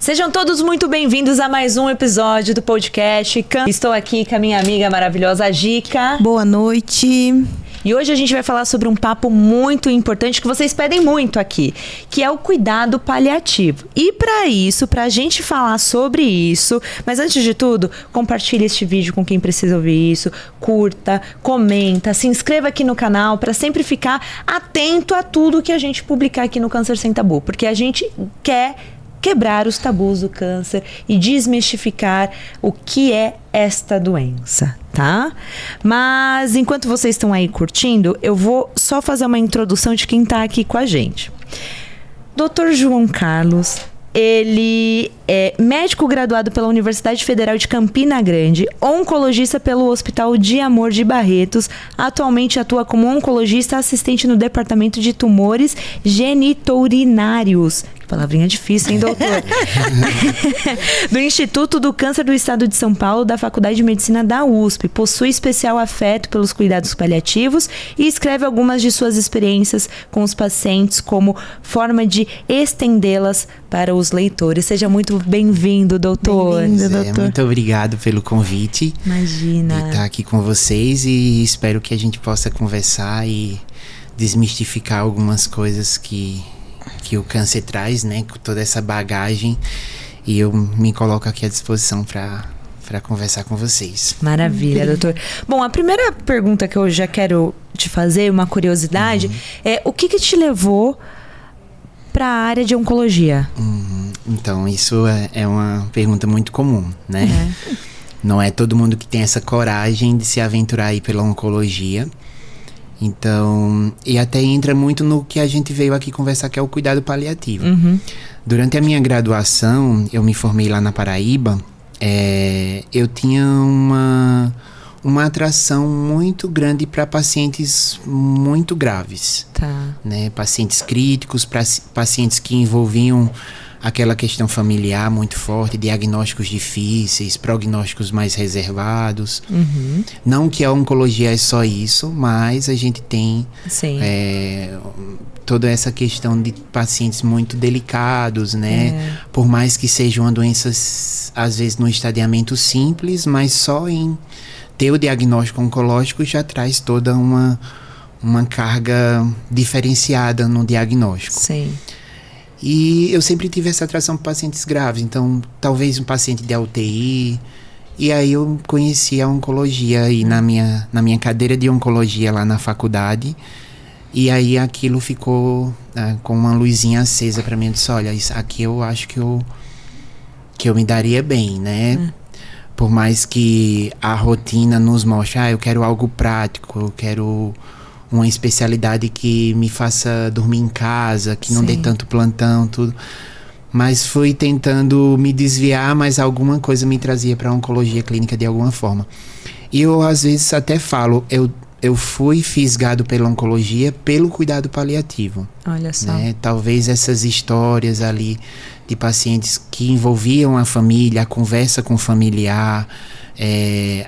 Sejam todos muito bem-vindos a mais um episódio do podcast. Estou aqui com a minha amiga maravilhosa, Gica. Boa noite. E hoje a gente vai falar sobre um papo muito importante que vocês pedem muito aqui, que é o cuidado paliativo. E para isso, pra gente falar sobre isso, mas antes de tudo, compartilhe este vídeo com quem precisa ouvir isso, curta, comenta, se inscreva aqui no canal para sempre ficar atento a tudo que a gente publicar aqui no Câncer Sem Tabu, porque a gente quer quebrar os tabus do câncer e desmistificar o que é esta doença, tá? Mas enquanto vocês estão aí curtindo, eu vou só fazer uma introdução de quem tá aqui com a gente. Dr. João Carlos, ele é médico graduado pela Universidade Federal de Campina Grande, oncologista pelo Hospital de Amor de Barretos, atualmente atua como oncologista assistente no Departamento de Tumores Genitourinários. Que palavrinha difícil, hein, doutor? Do Instituto do Câncer do Estado de São Paulo, da Faculdade de Medicina da USP. Possui especial afeto pelos cuidados paliativos e escreve algumas de suas experiências com os pacientes como forma de estendê-las para os leitores. Seja muito bem-vindo, doutor. Bem-vindo, doutor. Muito obrigado pelo convite. Imagina. De estar aqui com vocês e espero que a gente possa conversar e desmistificar algumas coisas que o câncer traz, né? Com toda essa bagagem. E eu me coloco aqui à disposição para conversar com vocês. Maravilha, doutor. Bom, a primeira pergunta que eu já quero te fazer, uma curiosidade, é o que te levou para a área de oncologia? Então, isso é uma pergunta muito comum, né? Não é todo mundo que tem essa coragem de se aventurar aí pela oncologia. Então, e até entra muito no que a gente veio aqui conversar, que é o cuidado paliativo. Durante a minha graduação, eu me formei lá na Paraíba, eu tinha uma atração muito grande para pacientes muito graves. Tá. Né? Pacientes críticos, pacientes que envolviam aquela questão familiar muito forte, diagnósticos difíceis, prognósticos mais reservados. Não que a oncologia é só isso, mas a gente tem toda essa questão de pacientes muito delicados, né? Por mais que sejam doenças, às vezes, no estadiamento simples, mas só em ter o diagnóstico oncológico já traz toda uma carga diferenciada no diagnóstico. Sim. E eu sempre tive essa atração por pacientes graves, então talvez um paciente de UTI. E aí eu conheci a oncologia aí na minha cadeira de oncologia lá na faculdade. E aí aquilo ficou com uma luzinha acesa para mim. Eu disse, olha, isso aqui eu acho que eu me daria bem, né? Por mais que a rotina nos mostre, eu quero algo prático, eu quero uma especialidade que me faça dormir em casa, que não dê tanto plantão, tudo. Mas fui tentando me desviar, mas alguma coisa me trazia para a oncologia clínica de alguma forma. E eu, às vezes, até falo, eu fui fisgado pela oncologia pelo cuidado paliativo. Olha só. Né? Talvez essas histórias ali de pacientes que envolviam a família, a conversa com o familiar,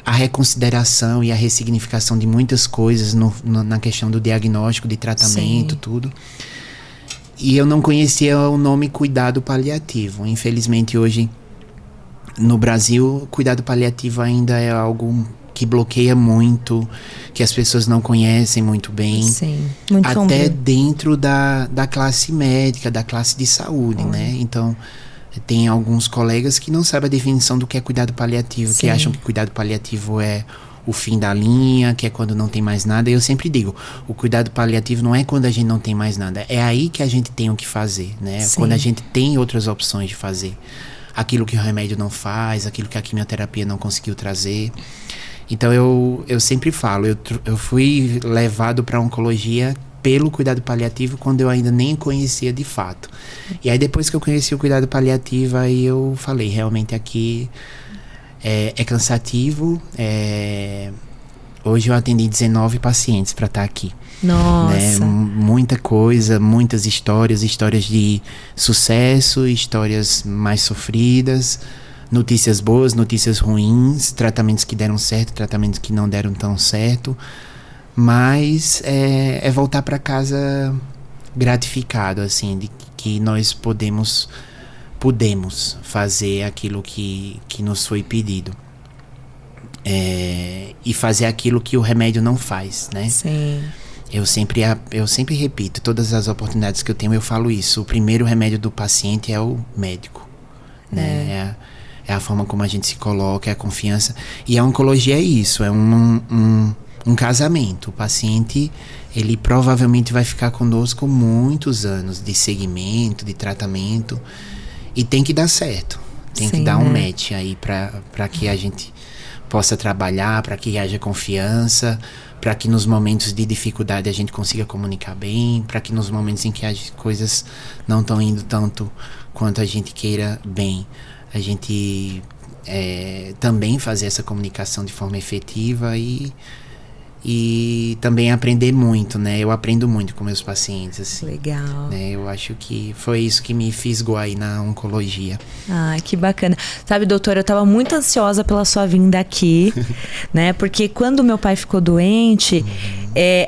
a reconsideração e a ressignificação de muitas coisas na questão do diagnóstico, de tratamento, tudo. E eu não conhecia o nome cuidado paliativo. Infelizmente, hoje, no Brasil, cuidado paliativo ainda é algo que bloqueia muito, que as pessoas não conhecem muito bem. Sim, muito até sombrio. Dentro da classe médica, da classe de saúde, né? Então, tem alguns colegas que não sabem a definição do que é cuidado paliativo, que acham que cuidado paliativo é o fim da linha, que é quando não tem mais nada. E eu sempre digo, o cuidado paliativo não é quando a gente não tem mais nada, é aí que a gente tem o que fazer, né? Quando a gente tem outras opções de fazer. Aquilo que o remédio não faz, aquilo que a quimioterapia não conseguiu trazer. Então eu sempre falo, eu fui levado para a oncologia pelo cuidado paliativo quando eu ainda nem conhecia de fato. E aí depois que eu conheci o cuidado paliativo, aí eu falei, realmente aqui é cansativo. Hoje eu atendi 19 pacientes para estar aqui. Nossa. Né? Muita coisa, muitas histórias de sucesso, histórias mais sofridas, notícias boas, notícias ruins, tratamentos que deram certo, tratamentos que não deram tão certo. Mas é voltar para casa gratificado, assim, de que nós podemos podemos fazer aquilo que nos foi pedido. E fazer aquilo que o remédio não faz, né? Sim. Eu sempre repito, todas as oportunidades que eu tenho, eu falo isso. O primeiro remédio do paciente é o médico, né? É a forma como a gente se coloca, é a confiança. E a oncologia é isso, é um casamento. O paciente, ele provavelmente vai ficar conosco muitos anos de segmento, de tratamento. E tem que dar certo. Tem que dar um match aí para que a gente possa trabalhar, para que haja confiança, para que nos momentos de dificuldade a gente consiga comunicar bem, para que nos momentos em que as coisas não estão indo tanto quanto a gente queira bem, a gente também fazer essa comunicação de forma efetiva e também aprender muito, né? Eu aprendo muito com meus pacientes, assim. Legal. Né? Eu acho que foi isso que me fisgou aí na oncologia. Ah, que bacana. Sabe, doutora, eu tava muito ansiosa pela sua vinda aqui, né? Porque quando meu pai ficou doente,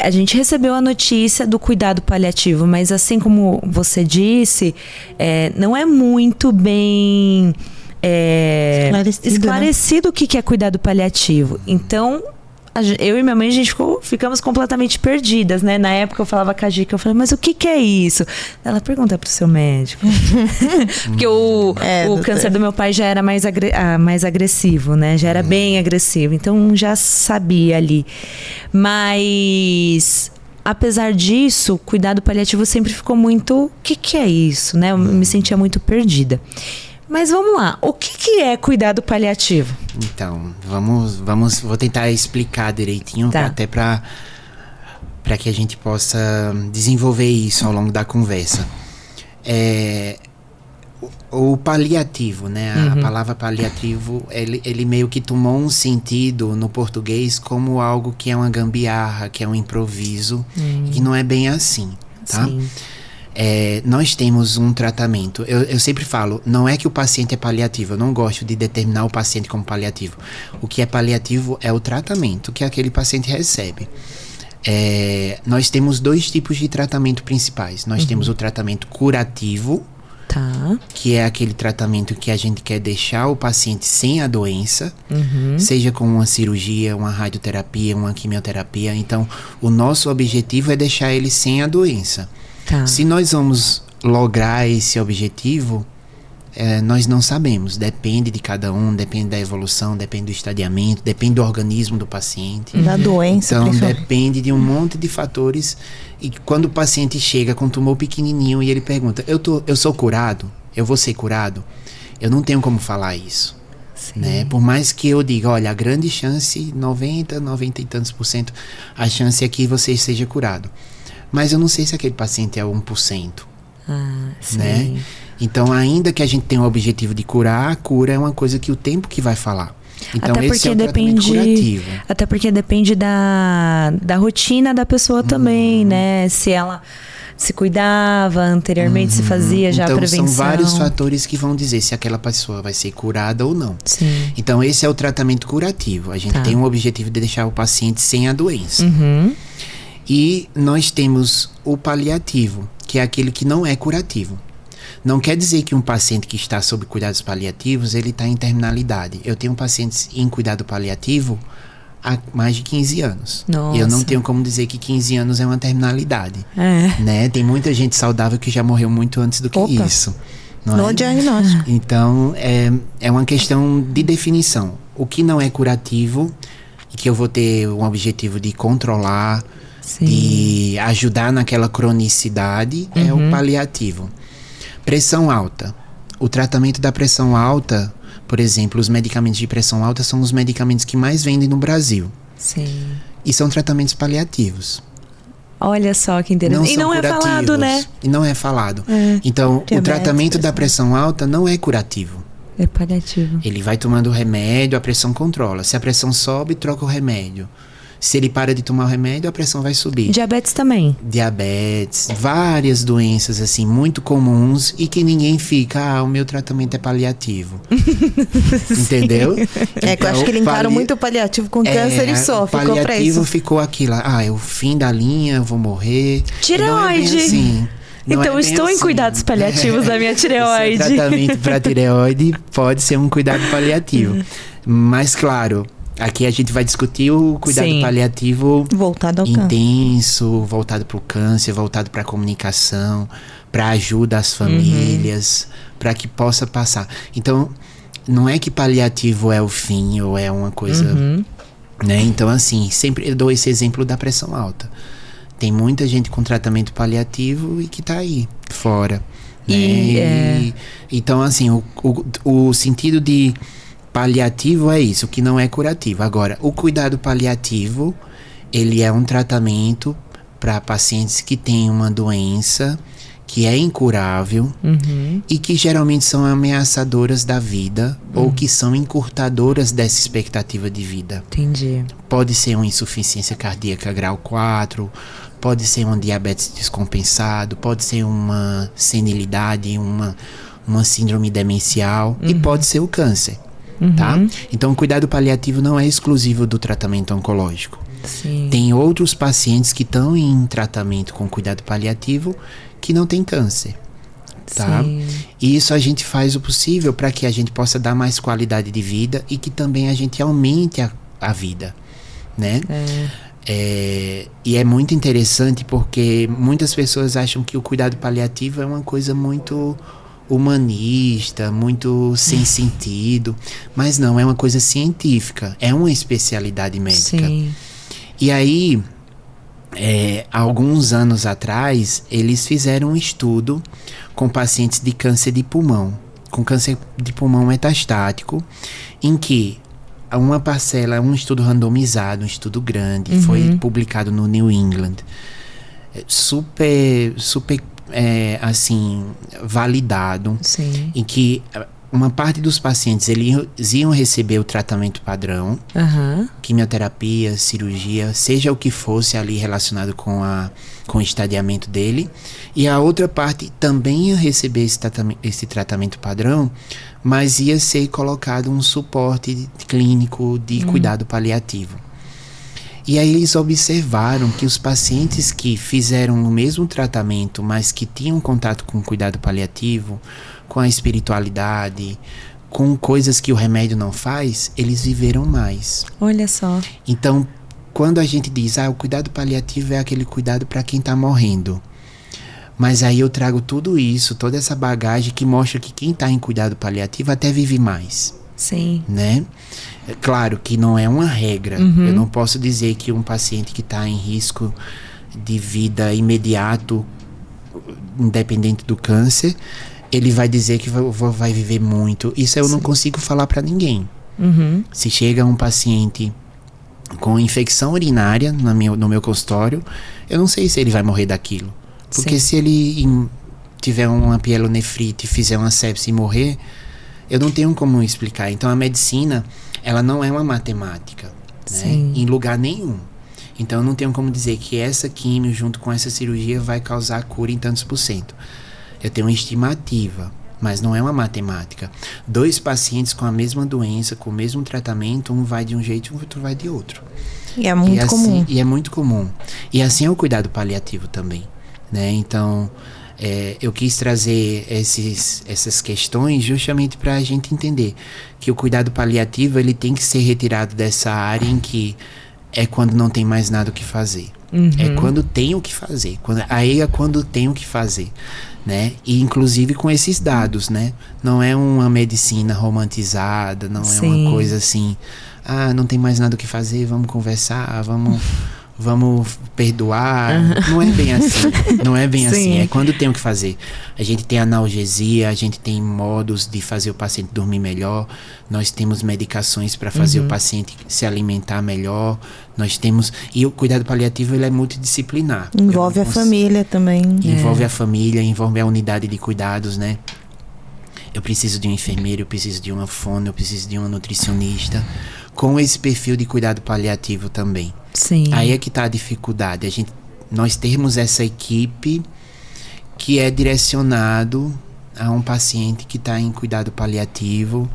a gente recebeu a notícia do cuidado paliativo, mas assim como você disse, não é muito bem esclarecido, né? O que é cuidado paliativo. Então, eu e minha mãe, a gente ficamos completamente perdidas, né? Na época eu falava com a Gica, eu falei, mas o que é isso? Ela pergunta pro seu médico. Porque o câncer do meu pai já era mais agressivo, né? Já era bem agressivo, então já sabia ali. Mas apesar disso, o cuidado paliativo sempre ficou muito... O que é isso, né? Eu me sentia muito perdida. Mas vamos lá, o que é cuidado paliativo? Então, vou tentar explicar direitinho, até para que a gente possa desenvolver isso ao longo da conversa. O paliativo, né? A palavra paliativo, ele meio que tomou um sentido no português como algo que é uma gambiarra, que é um improviso, e que não é bem assim, tá? Sim. Nós temos um tratamento. Eu sempre falo, não é que o paciente é paliativo. Eu não gosto de determinar o paciente como paliativo. O que é paliativo é o tratamento que aquele paciente recebe. Nós temos 2 tipos de tratamento principais. Nós temos o tratamento curativo, que é aquele tratamento que a gente quer deixar o paciente sem a doença, seja com uma cirurgia, uma radioterapia, uma quimioterapia. Então, o nosso objetivo é deixar ele sem a doença. Se nós vamos lograr esse objetivo, nós não sabemos. Depende de cada um, depende da evolução, depende do estadiamento, depende do organismo do paciente. Da doença, então, depende de um monte de fatores. E quando o paciente chega com um tumor pequenininho e ele pergunta, eu sou curado? Eu vou ser curado? Eu não tenho como falar isso. Né? Por mais que eu diga, olha, a grande chance, 90 e tantos %, a chance é que você seja curado. Mas eu não sei se aquele paciente é 1%. Né? Então, ainda que a gente tenha o objetivo de curar, a cura é uma coisa que o tempo que vai falar. Então, até esse é o tratamento curativo. Até porque depende da rotina da pessoa também, né? Se ela se cuidava anteriormente, se fazia já a prevenção. São vários fatores que vão dizer se aquela pessoa vai ser curada ou não. Sim. Então, esse é o tratamento curativo. A gente tem um objetivo de deixar o paciente sem a doença. E nós temos o paliativo, que é aquele que não é curativo. Não quer dizer que um paciente que está sob cuidados paliativos, ele está em terminalidade. Eu tenho pacientes em cuidado paliativo há mais de 15 anos. Nossa. E eu não tenho como dizer que 15 anos é uma terminalidade. Né? Tem muita gente saudável que já morreu muito antes do que isso. No diagnóstico. Então, é uma questão de definição. O que não é curativo e que eu vou ter um objetivo de controlar, de ajudar naquela cronicidade, é o paliativo. Pressão alta. O tratamento da pressão alta, por exemplo, os medicamentos de pressão alta são os medicamentos que mais vendem no Brasil. Sim. E são tratamentos paliativos. Olha só que interessante. E não é falado, né? E não é falado. Então, o tratamento da pressão alta não é curativo. É paliativo. Ele vai tomando o remédio, a pressão controla. Se a pressão sobe, troca o remédio. Se ele para de tomar o remédio, a pressão vai subir. Diabetes também. Diabetes, várias doenças assim muito comuns e que ninguém fica, o meu tratamento é paliativo. Entendeu? Que eu acho que limparam muito o paliativo com câncer e só ficou pra isso. O paliativo ficou aquilo, é o fim da linha, eu vou morrer. Tireoide. Não é bem assim. Não então, é estou em cuidados paliativos da minha tireoide. Esse tratamento para tireoide pode ser um cuidado paliativo. Mas, claro, aqui a gente vai discutir o cuidado paliativo voltado ao intenso, voltado para o câncer, voltado para a comunicação, para ajuda às famílias, para que possa passar. Então, não é que paliativo é o fim ou é uma coisa... Né? Então, assim, sempre eu dou esse exemplo da pressão alta. Tem muita gente com tratamento paliativo e que tá aí, fora. Né? Então, assim, o sentido de paliativo é isso, que não é curativo. Agora, o cuidado paliativo, ele é um tratamento para pacientes que têm uma doença que é incurável e que geralmente são ameaçadoras da vida ou que são encurtadoras dessa expectativa de vida. Entendi. Pode ser uma insuficiência cardíaca grau 4, pode ser um diabetes descompensado, pode ser uma senilidade, uma síndrome demencial e pode ser o câncer, tá? Então, o cuidado paliativo não é exclusivo do tratamento oncológico. Sim. Tem outros pacientes que estão em tratamento com cuidado paliativo que não tem câncer, tá? Sim. E isso a gente faz o possível para que a gente possa dar mais qualidade de vida e que também a gente aumente a vida, né? E é muito interessante porque muitas pessoas acham que o cuidado paliativo é uma coisa muito humanista, muito sem sentido, mas não, é uma coisa científica, é uma especialidade médica. Sim. E aí, há alguns anos atrás, eles fizeram um estudo com pacientes de câncer de pulmão, com câncer de pulmão metastático, em que uma parcela, um estudo randomizado, um estudo grande, foi publicado no New England, super assim, validado, Sim. em que uma parte dos pacientes eles iam receber o tratamento padrão, quimioterapia, cirurgia, seja o que fosse ali relacionado com o estadiamento dele, e a outra parte também ia receber esse tratamento padrão, mas ia ser colocado um suporte clínico de cuidado paliativo. E aí eles observaram que os pacientes que fizeram o mesmo tratamento, mas que tinham contato com o cuidado paliativo, com a espiritualidade, com coisas que o remédio não faz, eles viveram mais. Olha só. Então, quando a gente diz, o cuidado paliativo é aquele cuidado para quem está morrendo. Mas aí eu trago tudo isso, toda essa bagagem que mostra que quem está em cuidado paliativo até vive mais. Sim. Né? É claro que não é uma regra. Eu não posso dizer que um paciente que está em risco de vida imediato, independente do câncer, ele vai dizer que vai viver muito. Isso eu não consigo falar para ninguém. Se chega um paciente com infecção urinária no meu consultório, eu não sei se ele vai morrer daquilo. Porque se ele tiver uma pielonefrite, fizer uma sepse e morrer, eu não tenho como explicar. Então a medicina, ela não é uma matemática, né? Em lugar nenhum. Então eu não tenho como dizer que essa quimio junto com essa cirurgia vai causar cura em tantos %. Eu tenho uma estimativa, mas não é uma matemática. 2 pacientes com a mesma doença, com o mesmo tratamento, um vai de um jeito e o outro vai de outro. E é muito comum. E é muito comum. E assim é o cuidado paliativo também, né? Então, eu quis trazer essas questões justamente para a gente entender que o cuidado paliativo ele tem que ser retirado dessa área em que é quando não tem mais nada o que fazer. É quando tem o que fazer. Aí é quando tem o que fazer, né? E inclusive com esses dados, né? Não é uma medicina romantizada, não é uma coisa assim, não tem mais nada o que fazer, vamos conversar, vamos perdoar. Não é bem assim. Não é bem assim. É quando tem o que fazer. A gente tem analgesia, a gente tem modos de fazer o paciente dormir melhor. Nós temos medicações para fazer o paciente se alimentar melhor. Nós temos... E o cuidado paliativo, ele é multidisciplinar. Envolve a família também. Envolve a família, envolve a unidade de cuidados, né? Eu preciso de um enfermeiro, eu preciso de uma fono, eu preciso de uma nutricionista. Com esse perfil de cuidado paliativo também. Sim. Aí é que está a dificuldade. Nós temos essa equipe que é direcionado a um paciente que está em cuidado paliativo,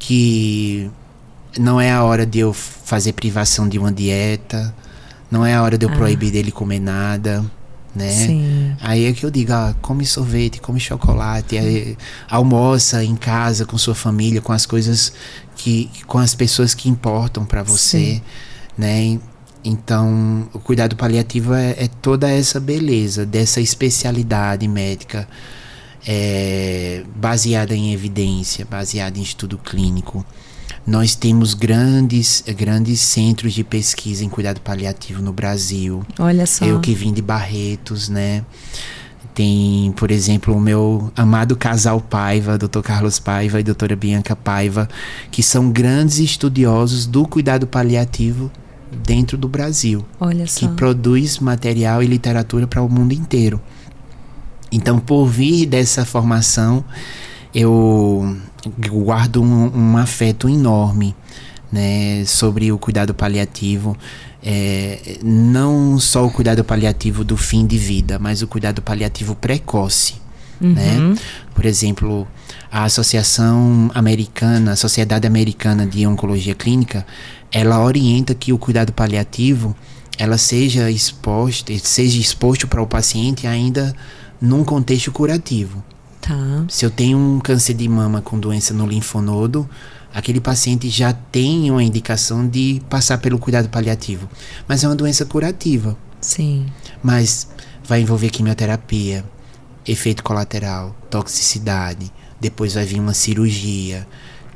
que não é a hora de eu fazer privação de uma dieta, não é a hora de eu proibir dele comer nada, né? Sim. Aí é que eu digo, come sorvete, come chocolate, aí, almoça em casa com sua família, com as coisas com as pessoas que importam para você, Sim. né? Então, o cuidado paliativo é toda essa beleza, dessa especialidade médica, baseada em evidência, baseada em estudo clínico. Nós temos grandes centros de pesquisa em cuidado paliativo no Brasil. Olha só. Eu que vim de Barretos, né? Tem, por exemplo, o meu amado casal Paiva, Dr. Carlos Paiva e doutora Bianca Paiva, que são grandes estudiosos do cuidado paliativo dentro do Brasil. Olha só. Que produz material e literatura para o mundo inteiro. Então, por vir dessa formação, eu guardo um afeto enorme, né, sobre o cuidado paliativo. Não só o cuidado paliativo do fim de vida, mas o cuidado paliativo precoce, né? Por exemplo, a Associação Americana, a Sociedade Americana de Oncologia Clínica, ela orienta que o cuidado paliativo seja exposto para o paciente ainda num contexto curativo. Tá. Se eu tenho um câncer de mama com doença no linfonodo, aquele paciente já tem uma indicação de passar pelo cuidado paliativo. Mas é uma doença curativa. Sim. Mas vai envolver quimioterapia, efeito colateral, toxicidade. Depois vai vir uma cirurgia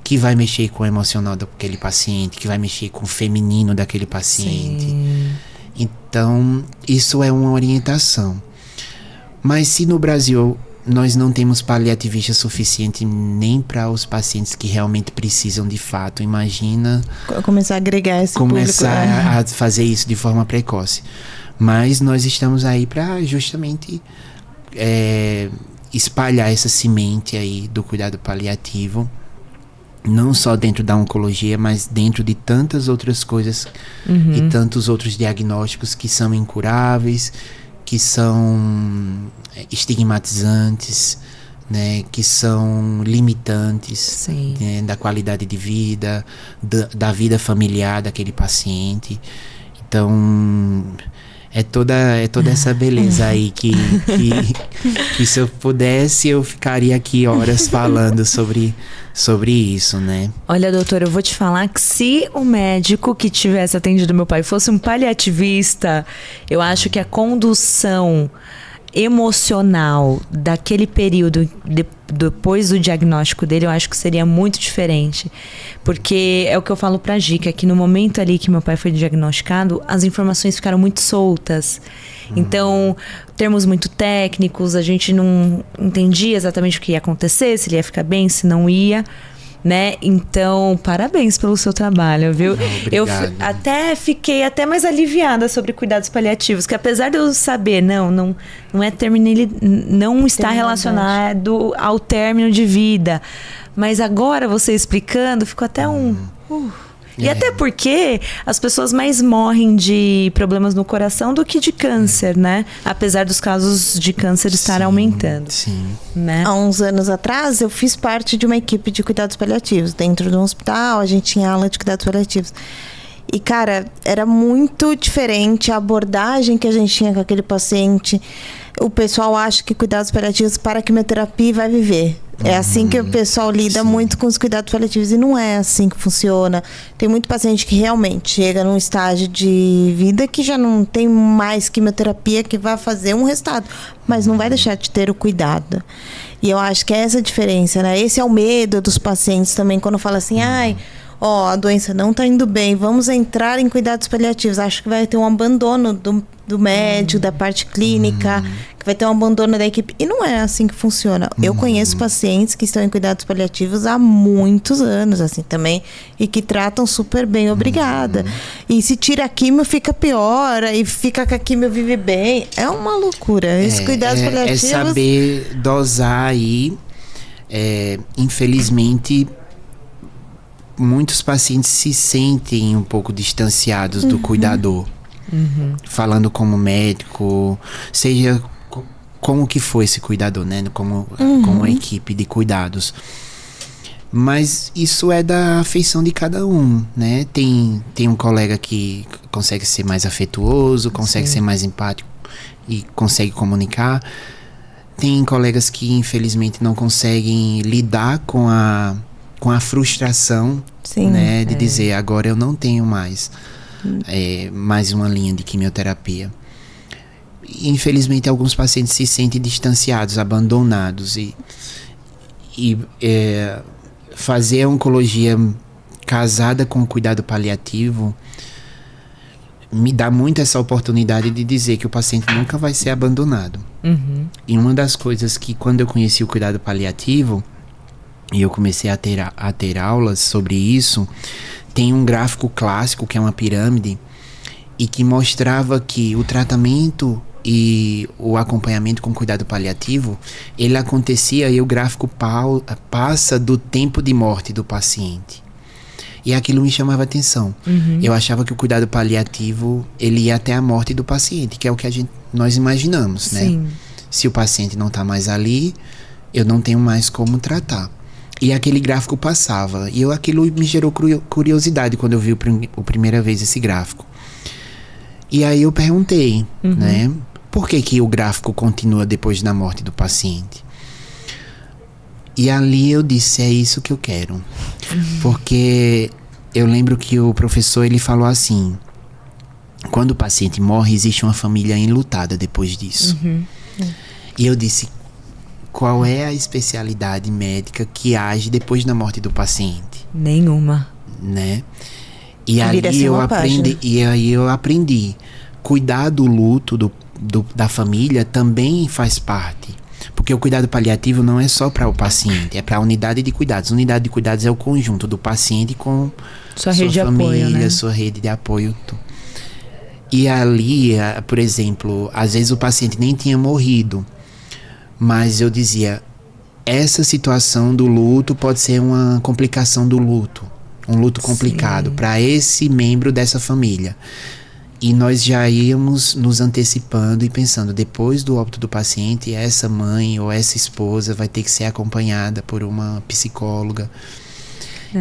que vai mexer com o emocional daquele paciente, que vai mexer com o feminino daquele paciente. Sim. Então, isso é uma orientação. Mas se no Brasil nós não temos paliativista suficiente nem para os pacientes que realmente precisam de fato, imagina começar a agregar esse começar público, a fazer isso de forma precoce. Mas nós estamos aí para justamente espalhar essa semente aí do cuidado paliativo, não só dentro da oncologia, mas dentro de tantas outras coisas e tantos outros diagnósticos que são incuráveis, que são estigmatizantes, né, que são limitantes, né, da qualidade de vida, da vida familiar daquele paciente. Então, é toda essa beleza aí que se eu pudesse, eu ficaria aqui horas falando sobre isso, né? Olha, doutor, eu vou te falar que se o médico que tivesse atendido meu pai fosse um paliativista, eu acho que a condução emocional daquele período depois do diagnóstico dele, eu acho que seria muito diferente. Porque é o que eu falo pra Gica, que no momento ali que meu pai foi diagnosticado, as informações ficaram muito soltas. Então, termos muito técnicos, a gente não entendia exatamente o que ia acontecer, se ele ia ficar bem, se não ia, né? Então, parabéns pelo seu trabalho, viu? Eu até fiquei mais aliviada sobre cuidados paliativos, que apesar de eu saber, não é não está relacionado ao término de vida. Mas agora você explicando, ficou até E até porque as pessoas mais morrem de problemas no coração do que de câncer, né? Apesar dos casos de câncer estar aumentando. Sim. Né? Há uns anos atrás, eu fiz parte de uma equipe de cuidados paliativos. Dentro do hospital, a gente tinha aula de cuidados paliativos. E, cara, era muito diferente a abordagem que a gente tinha com aquele paciente. O pessoal acha que cuidados paliativos para quimioterapia vai viver. É assim que o pessoal lida muito com os cuidados paliativos. E não é assim que funciona. Tem muito paciente que realmente chega num estágio de vida que já não tem mais quimioterapia, que vai fazer um resultado, mas não vai deixar de ter o cuidado. E eu acho que é essa a diferença, né? Esse é o medo dos pacientes também, quando fala assim, a doença não está indo bem, vamos entrar em cuidados paliativos. Acho que vai ter um abandono do médico, da parte clínica, que vai ter um abandono da equipe. E não é assim que funciona. Eu conheço pacientes que estão em cuidados paliativos há muitos anos, assim, também, e que tratam super bem, obrigada. E se tira a quimio, fica pior, e fica com a quimio, vive bem. É uma loucura. Esses cuidados paliativos... É saber dosar aí, infelizmente... Muitos pacientes se sentem um pouco distanciados do cuidador. Falando como médico, seja como que foi esse cuidador, né? Como a equipe de cuidados. Mas isso é da afeição de cada um, né? Tem um colega que consegue ser mais afetuoso, consegue ser mais empático. e consegue comunicar. Tem colegas que infelizmente não conseguem lidar com a frustração, Sim, né, de dizer, agora eu não tenho mais mais uma linha de quimioterapia. Infelizmente alguns pacientes se sentem distanciados, abandonados, e fazer a oncologia casada com o cuidado paliativo me dá muito essa oportunidade de dizer que o paciente nunca vai ser abandonado. E uma das coisas que, quando eu conheci o cuidado paliativo e eu comecei a ter aulas sobre isso, tem um gráfico clássico que é uma pirâmide e que mostrava que o tratamento e o acompanhamento com cuidado paliativo, ele acontecia e o gráfico passa do tempo de morte do paciente. E aquilo me chamava a atenção. Eu achava que o cuidado paliativo, ele ia até a morte do paciente, que é o que nós imaginamos, Sim. né? Se o paciente não está mais ali, eu não tenho mais como tratar. E aquele gráfico passava. E aquilo me gerou curiosidade quando eu vi a primeira vez esse gráfico. E aí eu perguntei, né? Por que o gráfico continua depois da morte do paciente? E ali eu disse, é isso que eu quero. Porque eu lembro que o professor, ele falou assim, quando o paciente morre, existe uma família enlutada depois disso. E eu disse, qual é a especialidade médica que age depois da morte do paciente? Nenhuma. Né? E Vira ali assim eu uma aprendi, página. e aí eu aprendi. Cuidar do luto da família também faz parte. Porque o cuidado paliativo não é só para o paciente, é para a unidade de cuidados. A unidade de cuidados é o conjunto do paciente com Sua rede de família, apoio, né? sua rede de apoio. E ali, por exemplo, às vezes o paciente nem tinha morrido, mas eu dizia, essa situação do luto pode ser uma complicação do luto, um luto complicado para esse membro dessa família. E nós já íamos nos antecipando e pensando, depois do óbito do paciente, essa mãe ou essa esposa vai ter que ser acompanhada por uma psicóloga.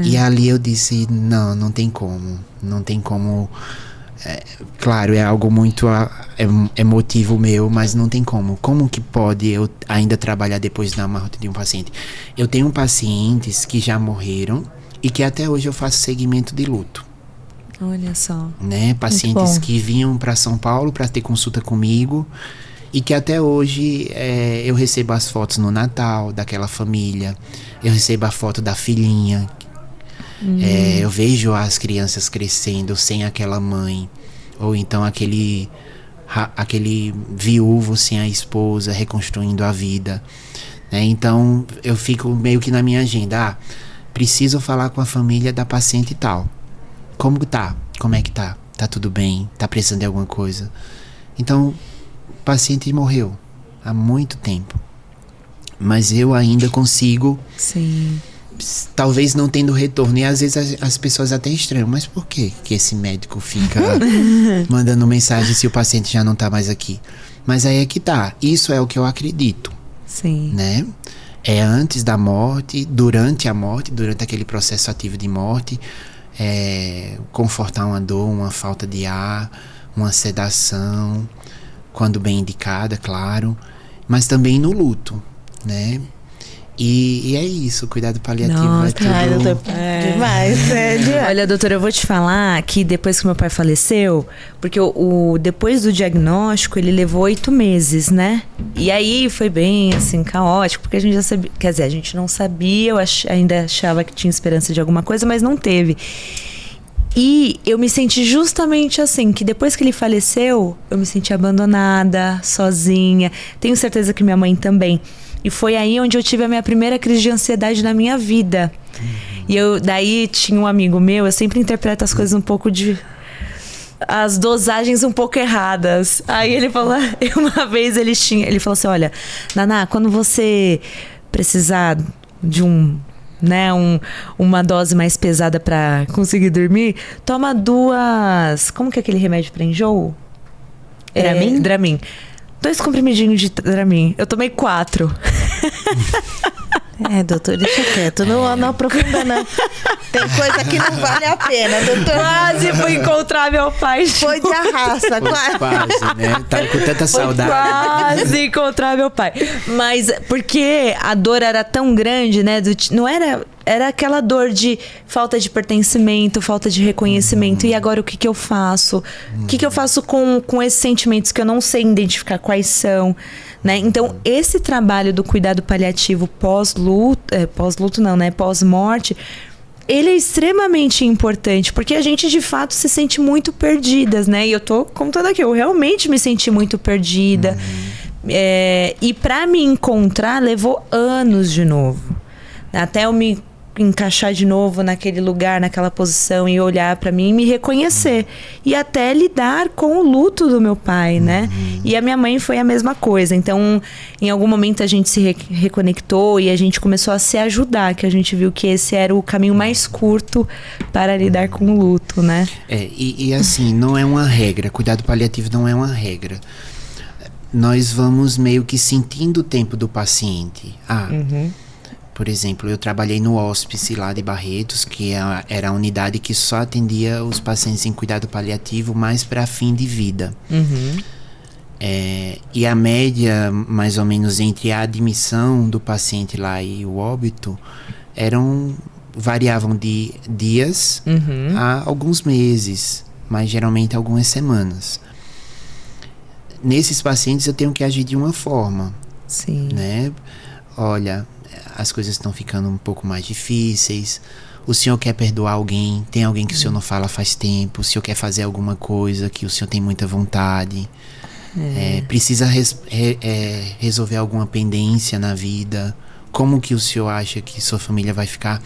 E ali eu disse, não tem como. Não tem como. Claro, é algo muito emotivo meu, mas não tem como. Como que pode eu ainda trabalhar depois da morte de um paciente? Eu tenho pacientes que já morreram e que até hoje eu faço segmento de luto. Olha só. Né? Pacientes que vinham para São Paulo para ter consulta comigo e que até hoje eu recebo as fotos no Natal daquela família, eu recebo a foto da filhinha, eu vejo as crianças crescendo sem aquela mãe, ou então aquele viúvo sem a esposa reconstruindo a vida, né? Então eu fico meio que na minha agenda, preciso falar com a família da paciente tal. Como tá? Como é que tá? Tá tudo bem? Tá precisando de alguma coisa? Então, o paciente morreu há muito tempo. Mas eu ainda consigo, talvez não tendo retorno. E às vezes as pessoas até estranham. Mas por que esse médico fica mandando mensagem se o paciente já não tá mais aqui? Mas aí é que tá. Isso é o que eu acredito. Né? É antes da morte, durante a morte, durante aquele processo ativo de morte, confortar uma dor, uma falta de ar, uma sedação, quando bem indicada, claro, mas também no luto, né? E é isso, o cuidado paliativo. Nossa, demais. Olha, doutora, eu vou te falar que depois que meu pai faleceu, porque depois do diagnóstico ele levou 8 meses, né? E aí foi bem assim, caótico, porque a gente já sabia, quer dizer, a gente não sabia, eu ainda achava que tinha esperança de alguma coisa, mas não teve. E eu me senti justamente assim, que depois que ele faleceu, eu me senti abandonada, sozinha. Tenho certeza que minha mãe também. E foi aí onde eu tive a minha primeira crise de ansiedade na minha vida. E daí tinha um amigo meu, eu sempre interpreto as coisas um pouco as dosagens um pouco erradas. Aí ele falou, uma vez ele falou assim, olha, Naná, quando você precisar de uma dose mais pesada pra conseguir dormir, toma 2... Como que é aquele remédio pra enjoo? Dramin? Dramin. 2 comprimidinhos de Dramin. Eu tomei 4. Doutor, deixa quieto. Não aprofunda, não. Tem coisa que não vale a pena, doutor. Quase fui encontrar meu pai. Foi de arrasta, Quase, né? Tava com tanta saudade. Quase encontrar meu pai. Mas porque a dor era tão grande, né? Não era... Era aquela dor de falta de pertencimento, falta de reconhecimento. E agora o que eu faço? O que eu faço com esses sentimentos que eu não sei identificar quais são? Né? Então, esse trabalho do cuidado paliativo pós-luto não, né? Pós-morte, ele é extremamente importante, porque a gente, de fato, se sente muito perdidas, né? E eu tô contando aqui, eu realmente me senti muito perdida. E para me encontrar, levou anos de novo. Até eu me encaixar de novo naquele lugar, naquela posição e olhar para mim e me reconhecer. E até lidar com o luto do meu pai, né? E a minha mãe foi a mesma coisa. Então, em algum momento a gente se reconectou e a gente começou a se ajudar, que a gente viu que esse era o caminho mais curto para lidar com o luto, né? E assim, não é uma regra. Cuidado paliativo não é uma regra. Nós vamos meio que sentindo o tempo do paciente. Por exemplo, eu trabalhei no hospice lá de Barretos, que era a unidade que só atendia os pacientes em cuidado paliativo mais para fim de vida. E a média, mais ou menos, entre a admissão do paciente lá e o óbito, variavam de dias a alguns meses, mas geralmente algumas semanas. Nesses pacientes eu tenho que agir de uma forma. Sim. Né? Olha, as coisas estão ficando um pouco mais difíceis. O senhor quer perdoar alguém? Tem alguém que o senhor não fala faz tempo? O senhor quer fazer alguma coisa que o senhor tem muita vontade? Precisa resolver alguma pendência na vida? Como que o senhor acha que sua família vai ficar?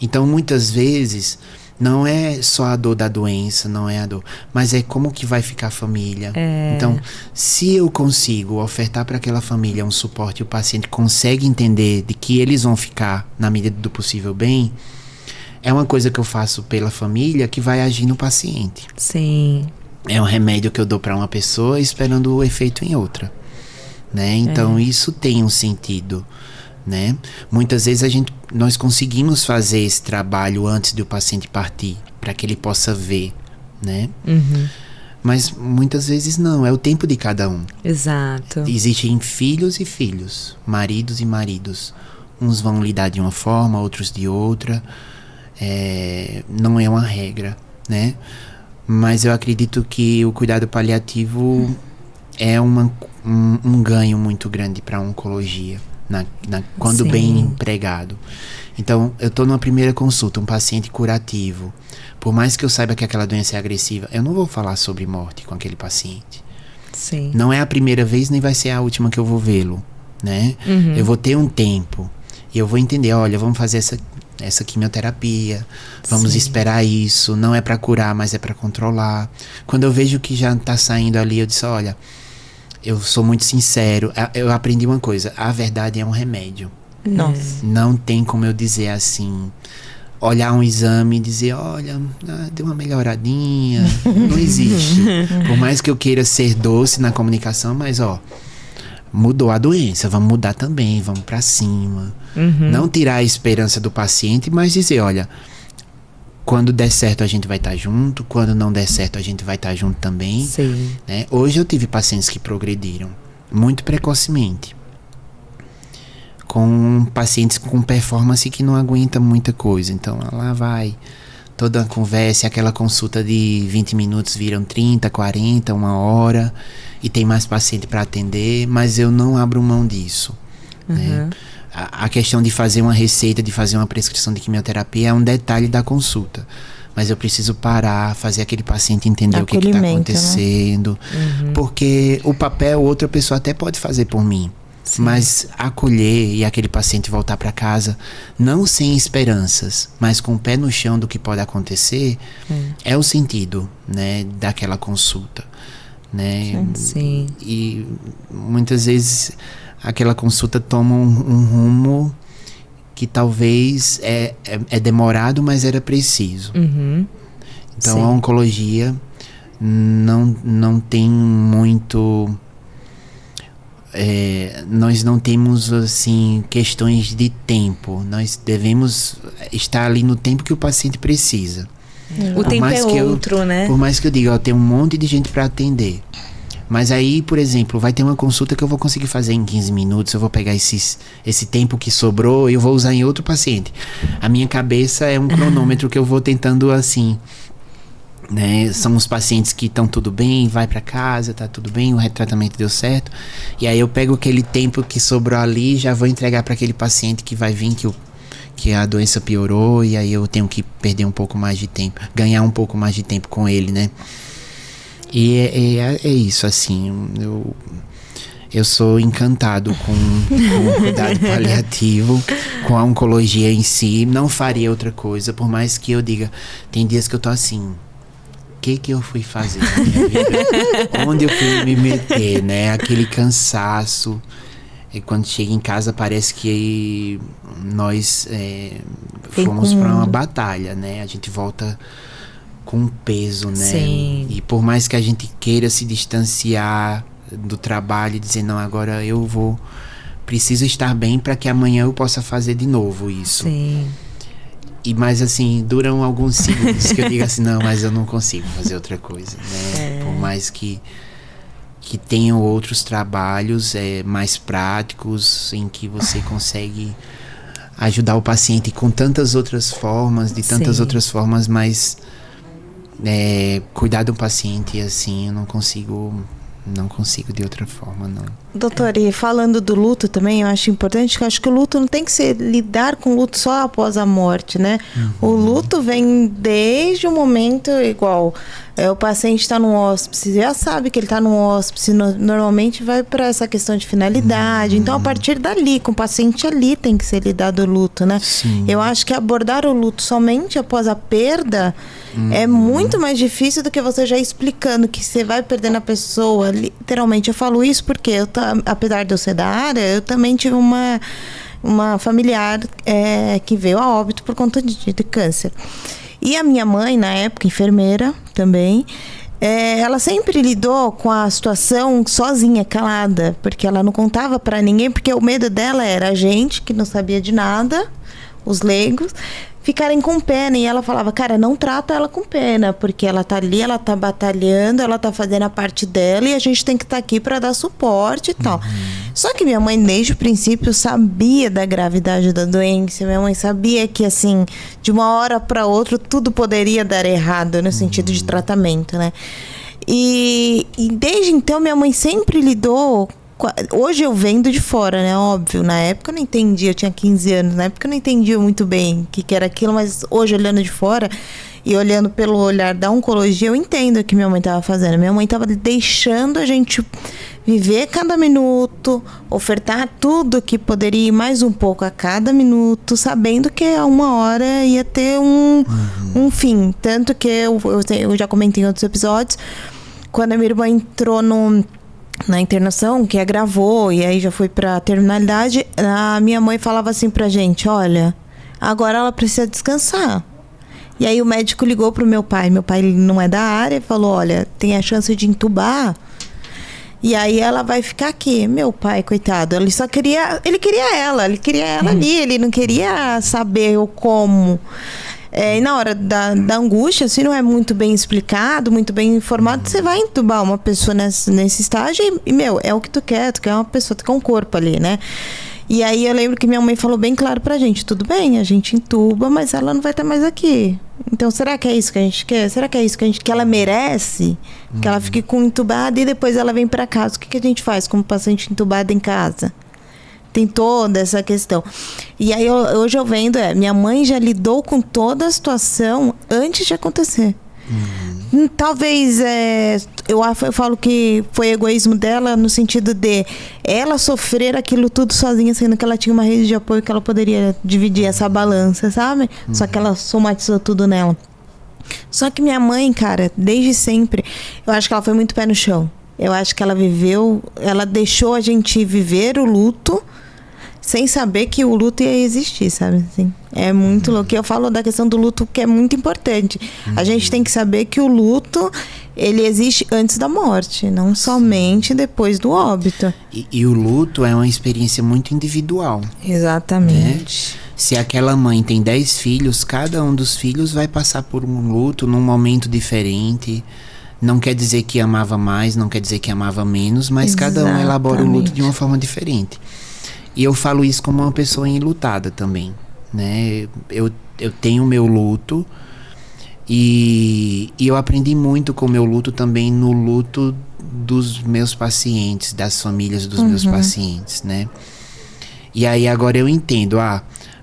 Então, muitas vezes, não é só a dor da doença, não é a dor, mas é como que vai ficar a família. Então, se eu consigo ofertar para aquela família um suporte e o paciente consegue entender de que eles vão ficar, na medida do possível, bem, é uma coisa que eu faço pela família que vai agir no paciente. Sim. É um remédio que eu dou para uma pessoa esperando o efeito em outra, né? Então, isso tem um sentido. Né? Muitas vezes nós conseguimos fazer esse trabalho antes do paciente partir, para que ele possa ver, né? Mas muitas vezes não, é o tempo de cada um. Exato. Existem filhos e filhos, maridos e maridos. Uns vão lidar de uma forma, outros de outra. Não é uma regra, né? Mas eu acredito que o cuidado paliativo é um ganho muito grande para a oncologia. Quando Sim. bem empregado. Então, eu estou numa primeira consulta, um paciente curativo. Por mais que eu saiba que aquela doença é agressiva, eu não vou falar sobre morte com aquele paciente. Sim. Não é a primeira vez, nem vai ser a última que eu vou vê-lo, né? Eu vou ter um tempo e eu vou entender, olha, vamos fazer essa quimioterapia, vamos esperar isso, não é para curar, mas é para controlar. Quando eu vejo que já está saindo ali, eu disse, olha, eu sou muito sincero, eu aprendi uma coisa, a verdade é um remédio. Nossa. Não tem como eu dizer assim, olhar um exame e dizer, olha, deu uma melhoradinha, não existe. Por mais que eu queira ser doce na comunicação, mas mudou a doença, vamos mudar também, vamos pra cima. Não tirar a esperança do paciente, mas dizer, olha, quando der certo a gente vai estar junto, quando não der certo a gente vai estar junto também. Sim. Né? Hoje eu tive pacientes que progrediram muito precocemente, com pacientes com performance que não aguenta muita coisa. Então lá vai toda a conversa, aquela consulta de 20 minutos viram 30, 40, uma hora, e tem mais paciente para atender, mas eu não abro mão disso. Né? A questão de fazer uma receita, de fazer uma prescrição de quimioterapia é um detalhe da consulta. Mas eu preciso parar, fazer aquele paciente entender o que está acontecendo. Né? Porque o papel outra pessoa até pode fazer por mim. Sim. Mas acolher e aquele paciente voltar para casa, não sem esperanças, mas com o pé no chão do que pode acontecer, é o sentido, né, daquela consulta. Né? Sim. E muitas vezes aquela consulta toma um rumo que talvez é demorado, mas era preciso. Então, sim, a oncologia não tem muito nós não temos assim questões de tempo. Nós devemos estar ali no tempo que o paciente precisa. O tempo é outro, né? Por mais que eu diga, eu tenho um monte de gente para atender. Mas aí, por exemplo, vai ter uma consulta que eu vou conseguir fazer em 15 minutos, eu vou pegar esse tempo que sobrou e eu vou usar em outro paciente. A minha cabeça é um cronômetro que eu vou tentando assim, né? São os pacientes que estão tudo bem, vai para casa, tá tudo bem, o tratamento deu certo. E aí eu pego aquele tempo que sobrou ali e já vou entregar para aquele paciente que vai vir que a doença piorou e aí eu tenho que perder um pouco mais de tempo, ganhar um pouco mais de tempo com ele, né? E é isso, assim, eu sou encantado com o cuidado paliativo, com a oncologia em si, não faria outra coisa, por mais que eu diga, tem dias que eu tô assim, o que eu fui fazer na minha vida? Onde eu fui me meter, né? Aquele cansaço, e quando chega em casa parece que nós fomos para uma batalha, né? A gente volta com peso, né? Sim. E por mais que a gente queira se distanciar do trabalho e dizer, não, agora preciso estar bem para que amanhã eu possa fazer de novo isso. Sim. Mas assim, duram alguns segundos que eu digo assim, não, mas eu não consigo fazer outra coisa, né? Por mais que tenham outros trabalhos mais práticos, em que você consegue ajudar o paciente com tantas outras formas, mas cuidar do paciente, assim, eu não consigo de outra forma, não. Doutor, e falando do luto também, eu acho importante, que eu acho que o luto não tem que ser lidar com o luto só após a morte, né? O luto vem desde o momento igual. O paciente está no hóspice, já sabe que ele está no hóspice, normalmente vai para essa questão de finalidade. Então, a partir dali, com o paciente ali, tem que ser lidado o luto, né? Sim. Eu acho que abordar o luto somente após a perda é muito mais difícil do que você já explicando que você vai perdendo a pessoa. Literalmente, eu falo isso porque apesar de eu ser da área, eu também tive uma familiar que veio a óbito por conta de câncer. E a minha mãe, na época, enfermeira também, ela sempre lidou com a situação sozinha, calada, porque ela não contava pra ninguém, porque o medo dela era a gente, que não sabia de nada, os leigos, ficarem com pena. E ela falava, cara, não trata ela com pena, porque ela tá ali, ela tá batalhando, ela tá fazendo a parte dela e a gente tem que estar aqui para dar suporte e tal. Só que minha mãe, desde o princípio, sabia da gravidade da doença. Minha mãe sabia que, assim, de uma hora para outra, tudo poderia dar errado no sentido de tratamento, né? E desde então, minha mãe sempre lidou. Hoje eu vendo de fora, né? Óbvio, na época eu não entendia, eu tinha 15 anos, na época eu não entendia muito bem o que era aquilo, mas hoje olhando de fora e olhando pelo olhar da oncologia, eu entendo o que minha mãe estava fazendo. Minha mãe estava deixando a gente viver cada minuto, ofertar tudo que poderia ir mais um pouco a cada minuto, sabendo que a uma hora ia ter um fim. Tanto que eu já comentei em outros episódios, quando a minha irmã entrou na internação, que agravou e aí já foi pra terminalidade, a minha mãe falava assim pra gente, olha, agora ela precisa descansar. E aí o médico ligou pro meu pai ele não é da área, falou, olha, tem a chance de entubar, e aí ela vai ficar aqui. Meu pai, coitado, ele queria ela ali, ele não queria saber o como. E na hora da angústia, se não é muito bem explicado, muito bem informado, você vai entubar uma pessoa nesse estágio e, é o que tu quer uma pessoa, tu quer um corpo ali, né? E aí eu lembro que minha mãe falou bem claro pra gente, tudo bem, a gente entuba, mas ela não vai estar mais aqui. Então, será que é isso que a gente quer? Será que é isso que ela merece? Que ela fique com entubada e depois ela vem pra casa. O que a gente faz com o paciente entubado em casa? Tem toda essa questão. E aí, hoje eu vendo, minha mãe já lidou com toda a situação antes de acontecer. Talvez, eu falo que foi egoísmo dela no sentido de ela sofrer aquilo tudo sozinha, sendo que ela tinha uma rede de apoio que ela poderia dividir essa balança, sabe? Só que ela somatizou tudo nela. Só que minha mãe, cara, desde sempre, eu acho que ela foi muito pé no chão. Eu acho que ela deixou a gente viver o luto sem saber que o luto ia existir, sabe? Assim, é muito louco. Eu falo da questão do luto, que é muito importante. A gente tem que saber que o luto ele existe antes da morte, não somente depois do óbito. E o luto é uma experiência muito individual. Exatamente. Se aquela mãe tem 10 filhos, cada um dos filhos vai passar por um luto num momento diferente. Não quer dizer que amava mais, não quer dizer que amava menos, mas cada um elabora o luto de uma forma diferente. E eu falo isso como uma pessoa enlutada também, né? Eu tenho o meu luto e eu aprendi muito com o meu luto também no luto dos meus pacientes, das famílias dos meus pacientes, né? E aí agora eu entendo,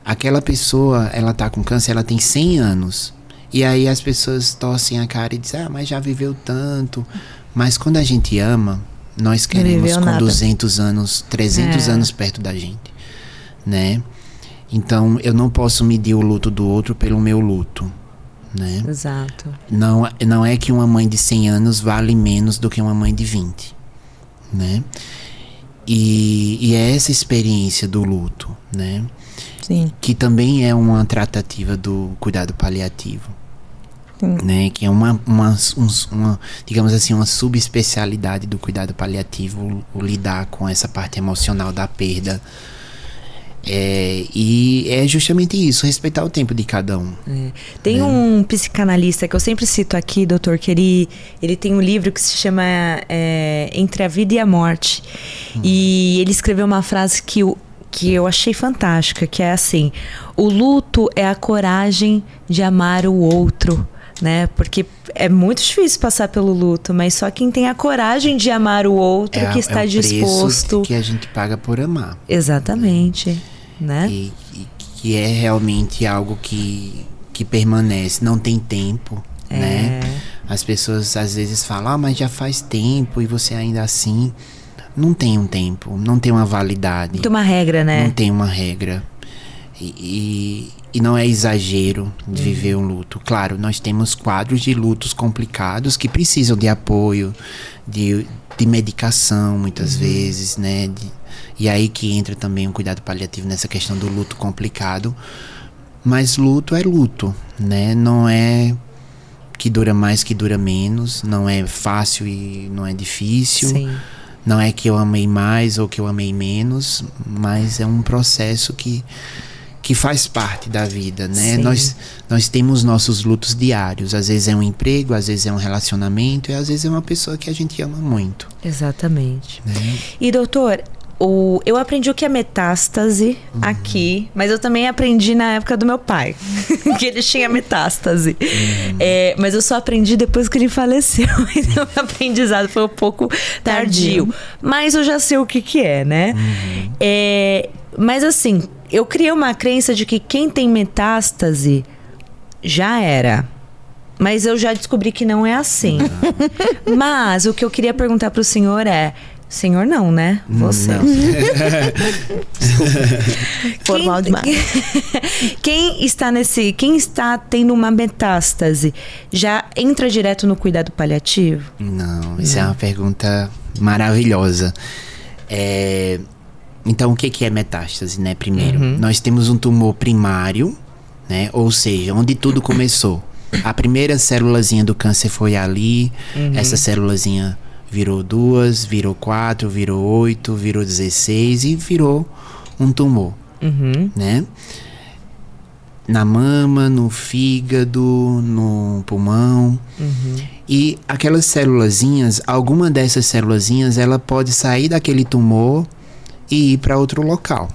aquela pessoa, ela tá com câncer, ela tem 100 anos. E aí as pessoas torcem a cara e dizem, mas já viveu tanto. Mas quando a gente ama, nós queremos com 200 anos, 300 anos perto da gente, né? Então eu não posso medir o luto do outro pelo meu luto, né? Exato. Não é que uma mãe de 100 anos vale menos do que uma mãe de 20, né? E é essa experiência do luto, né? Sim. Que também é uma tratativa do cuidado paliativo. Né, que é uma digamos assim, uma subespecialidade do cuidado paliativo, o lidar com essa parte emocional da perda. E é justamente isso, respeitar o tempo de cada um. Tem um psicanalista que eu sempre cito aqui, doutor, que ele tem um livro que se chama Entre a Vida e a Morte. E ele escreveu uma frase que eu achei fantástica, que é assim: o luto é a coragem de amar o outro. Né? Porque é muito difícil passar pelo luto, mas só quem tem a coragem de amar o outro que está disposto. Que a gente paga por amar. Exatamente, né? E que é realmente algo que permanece, não tem tempo, né? As pessoas às vezes falam, mas já faz tempo e você ainda assim. Não tem um tempo, não tem uma validade. Não tem uma regra, né? Não tem uma regra. E não é exagero de viver um luto. Claro, nós temos quadros de lutos complicados que precisam de apoio, de medicação muitas vezes, né? E aí que entra também o cuidado paliativo nessa questão do luto complicado. Mas luto é luto, né? Não é que dura mais, que dura menos. Não é fácil e não é difícil. Sim. Não é que eu amei mais ou que eu amei menos, mas é um processo que faz parte da vida, né? Nós temos nossos lutos diários. Às vezes é um emprego, às vezes é um relacionamento e às vezes é uma pessoa que a gente ama muito. Exatamente. Né? E doutor, eu aprendi o que é metástase aqui, mas eu também aprendi na época do meu pai, que ele tinha metástase. Mas eu só aprendi depois que ele faleceu. Então o aprendizado foi um pouco tardio. Mas eu já sei o que é, né? Mas assim, eu criei uma crença de que quem tem metástase já era. Mas eu já descobri que não é assim. Mas o que eu queria perguntar pro senhor é... Senhor não, né? Você. Não. Formal demais. Quem está tendo uma metástase, já entra direto no cuidado paliativo? Não, isso é uma pergunta maravilhosa. Então, o que é metástase, né? Primeiro, nós temos um tumor primário, né? Ou seja, onde tudo começou. A primeira célulazinha do câncer foi ali, essa célulazinha virou 2, virou 4, virou 8, virou 16 e virou um tumor, né? Na mama, no fígado, no pulmão. E aquelas célulazinhas, alguma dessas célulazinhas, ela pode sair daquele tumor e ir para outro local.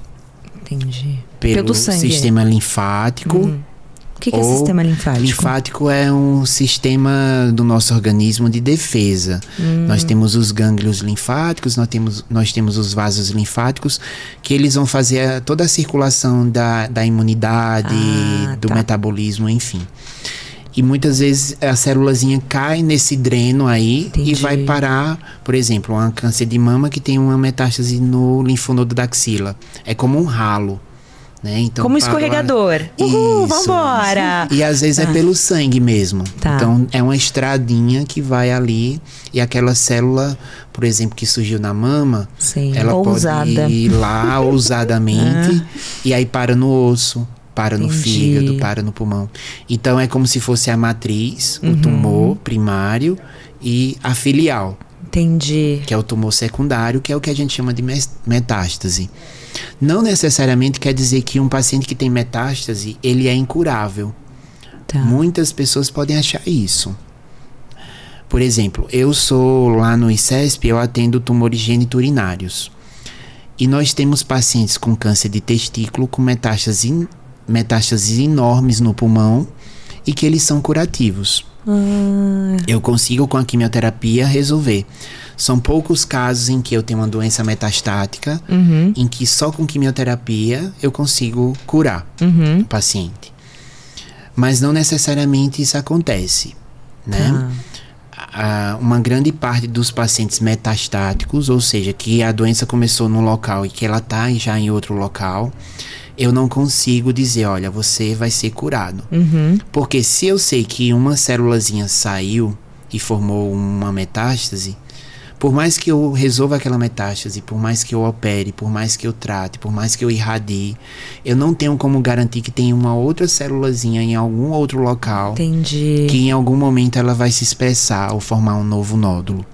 Entendi. Pelo sistema linfático. O que é sistema linfático? Linfático é um sistema do nosso organismo de defesa. Nós temos os gânglios linfáticos, nós temos os vasos linfáticos, que eles vão fazer toda a circulação da imunidade, do metabolismo, enfim. E muitas vezes a célulazinha cai nesse dreno aí. Entendi. E vai parar, por exemplo, um câncer de mama que tem uma metástase no linfonodo da axila. É como um ralo. Né? Então, como escorregador. Uhul, vambora! Isso. E às vezes é pelo sangue mesmo. Tá. Então é uma estradinha que vai ali e aquela célula, por exemplo, que surgiu na mama, ela pode ir lá ousadamente e aí para no osso. para no fígado, para no pulmão. Então é como se fosse a matriz, o tumor primário e a filial. Entendi. Que é o tumor secundário, que é o que a gente chama de metástase. Não necessariamente quer dizer que um paciente que tem metástase, ele é incurável. Tá. Muitas pessoas podem achar isso. Por exemplo, eu sou lá no ICESP, eu atendo tumores geniturinários. E nós temos pacientes com câncer de testículo com metástases enormes no pulmão e que eles são curativos. Eu consigo com a quimioterapia resolver. São poucos casos em que eu tenho uma doença metastática, em que só com quimioterapia eu consigo curar o paciente. Mas não necessariamente isso acontece, né? Uma grande parte dos pacientes metastáticos, ou seja, que a doença começou num local e que ela está já em outro local, eu não consigo dizer, olha, você vai ser curado. Porque se eu sei que uma célulazinha saiu e formou uma metástase, por mais que eu resolva aquela metástase, por mais que eu opere, por mais que eu trate, por mais que eu irradie, eu não tenho como garantir que tem uma outra célulazinha em algum outro local. Entendi. Que em algum momento ela vai se expressar ou formar um novo nódulo.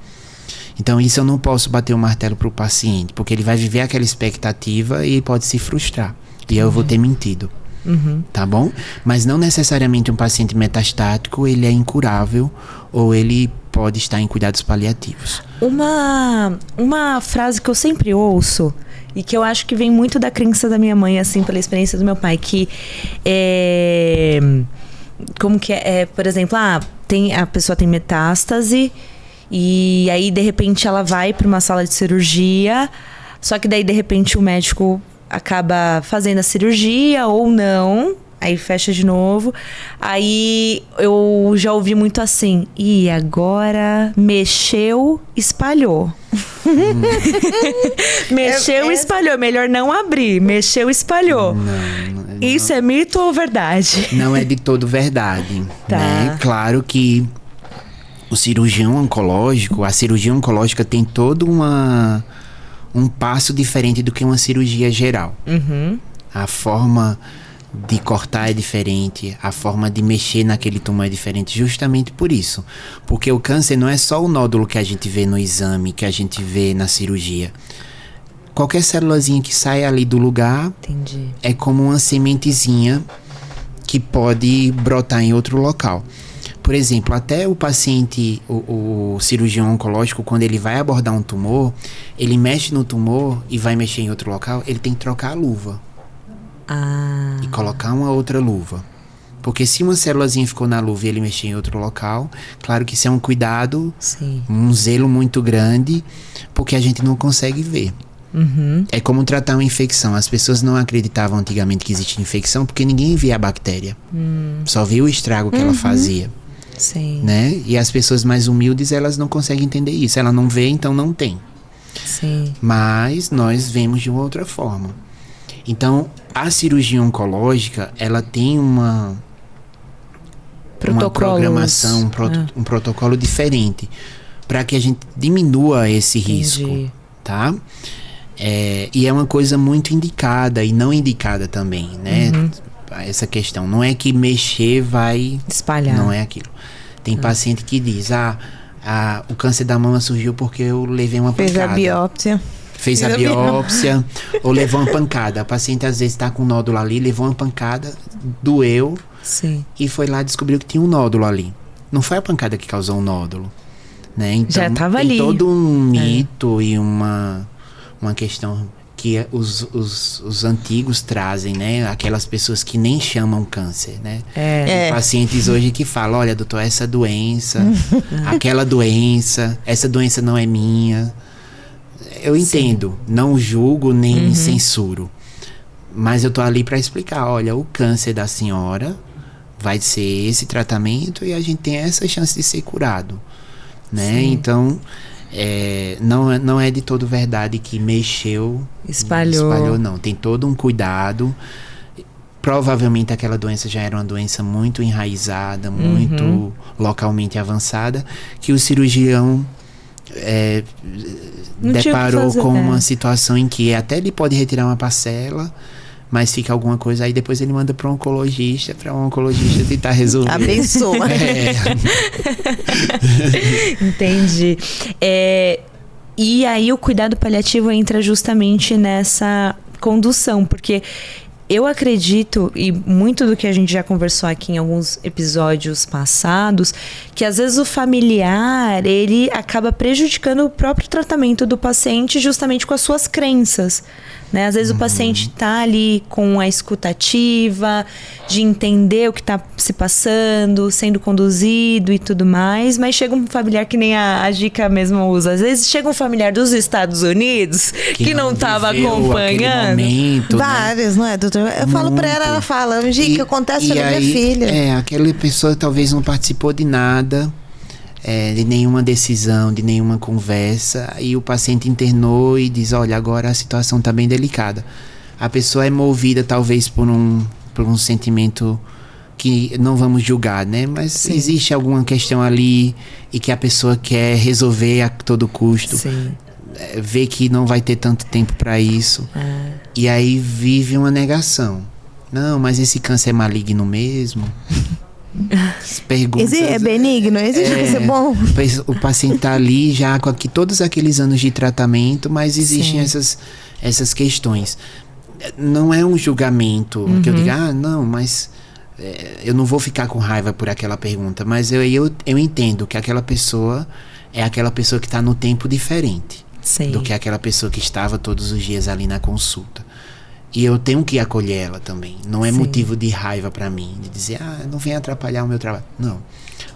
Então isso eu não posso bater o martelo para o paciente, porque ele vai viver aquela expectativa e pode se frustrar. E eu vou ter mentido. Tá bom? Mas não necessariamente um paciente metastático ele é incurável ou ele pode estar em cuidados paliativos. Uma frase que eu sempre ouço e que eu acho que vem muito da crença da minha mãe, assim, pela experiência do meu pai, que como que por exemplo, a pessoa tem metástase e aí de repente ela vai para uma sala de cirurgia, só que daí de repente o médico acaba fazendo a cirurgia ou não, aí fecha de novo. Aí eu já ouvi muito assim, e agora mexeu, espalhou. Mexeu, espalhou. Melhor não abrir. Mexeu, espalhou. Não. Isso é mito ou verdade? Não é de todo verdade. Tá. Né? Claro que o cirurgião oncológico, a cirurgia oncológica tem todo um passo diferente do que uma cirurgia geral. A forma de cortar é diferente, a forma de mexer naquele tumor é diferente, justamente por isso. Porque o câncer não é só o nódulo que a gente vê no exame, que a gente vê na cirurgia. Qualquer célulazinha que sai ali do lugar é como uma sementezinha que pode brotar em outro local. Por exemplo, até o paciente, o cirurgião oncológico, quando ele vai abordar um tumor, ele mexe no tumor e vai mexer em outro local, ele tem que trocar a luva. E colocar uma outra luva. Porque se uma célulazinha ficou na luva e ele mexer em outro local, claro que isso é um cuidado, um zelo muito grande, porque a gente não consegue ver. É como tratar uma infecção. As pessoas não acreditavam antigamente que existia infecção porque ninguém via a bactéria. Só via o estrago que ela fazia. Sim. Né? E as pessoas mais humildes, elas não conseguem entender isso. Ela não vê, então não tem. Sim. Mas nós vemos de uma outra forma. Então, a cirurgia oncológica, ela tem uma programação, um protocolo diferente para que a gente diminua esse risco, tá? E é uma coisa muito indicada e não indicada também, né? Essa questão. Não é que mexer vai espalhar. Não é aquilo. Tem paciente que diz, o câncer da mama surgiu porque eu levei uma pancada. Fez a biópsia ou levou uma pancada. A paciente às vezes está com um nódulo ali, levou uma pancada, doeu e foi lá e descobriu que tinha um nódulo ali. Não foi a pancada que causou o nódulo, né? Então, já estava ali. Tem todo um mito e uma questão que os antigos trazem, né? Aquelas pessoas que nem chamam câncer, né? Tem pacientes hoje que falam, olha, doutor, essa doença, aquela doença, essa doença não é minha. Eu entendo, não julgo nem censuro, mas eu tô ali para explicar, olha, o câncer da senhora vai ser esse tratamento e a gente tem essa chance de ser curado, né? Então, não é de todo verdade que mexeu, espalhou, não. Tem todo um cuidado. Provavelmente aquela doença já era uma doença muito enraizada, muito localmente avançada, que o cirurgião deparou com uma situação em que até ele pode retirar uma parcela, mas fica alguma coisa, aí depois ele manda para um oncologista tentar resolver. Abençoa. Entendi. E aí o cuidado paliativo entra justamente nessa condução, porque eu acredito, e muito do que a gente já conversou aqui em alguns episódios passados, que às vezes o familiar, ele acaba prejudicando o próprio tratamento do paciente justamente com as suas crenças, né? Às vezes o paciente tá ali com a escutativa, de entender o que tá se passando, sendo conduzido e tudo mais, mas chega um familiar que nem a Gica mesmo usa. Às vezes chega um familiar dos Estados Unidos que não tava acompanhando. Momento, vários, não é, doutor? Eu falo pra ela fala, Gica, acontece na minha filha. Aquela pessoa talvez não participou de nada, de nenhuma decisão, de nenhuma conversa, e o paciente internou e diz, olha, agora a situação está bem delicada. A pessoa é movida talvez por um sentimento que não vamos julgar, né? Mas sim, existe alguma questão ali e que a pessoa quer resolver a todo custo. Sim. Vê que não vai ter tanto tempo para isso. E aí vive uma negação. Não, mas esse câncer é maligno mesmo? Perguntas, é benigno? Existe que ser bom? O paciente tá ali já com todos aqueles anos de tratamento, mas existem essas questões. Não é um julgamento que eu diga, não, mas eu não vou ficar com raiva por aquela pergunta, mas eu entendo que aquela pessoa é aquela pessoa que está no tempo diferente do que aquela pessoa que estava todos os dias ali na consulta. E eu tenho que acolher ela também. Não é motivo de raiva para mim, de dizer, não vem atrapalhar o meu trabalho. Não.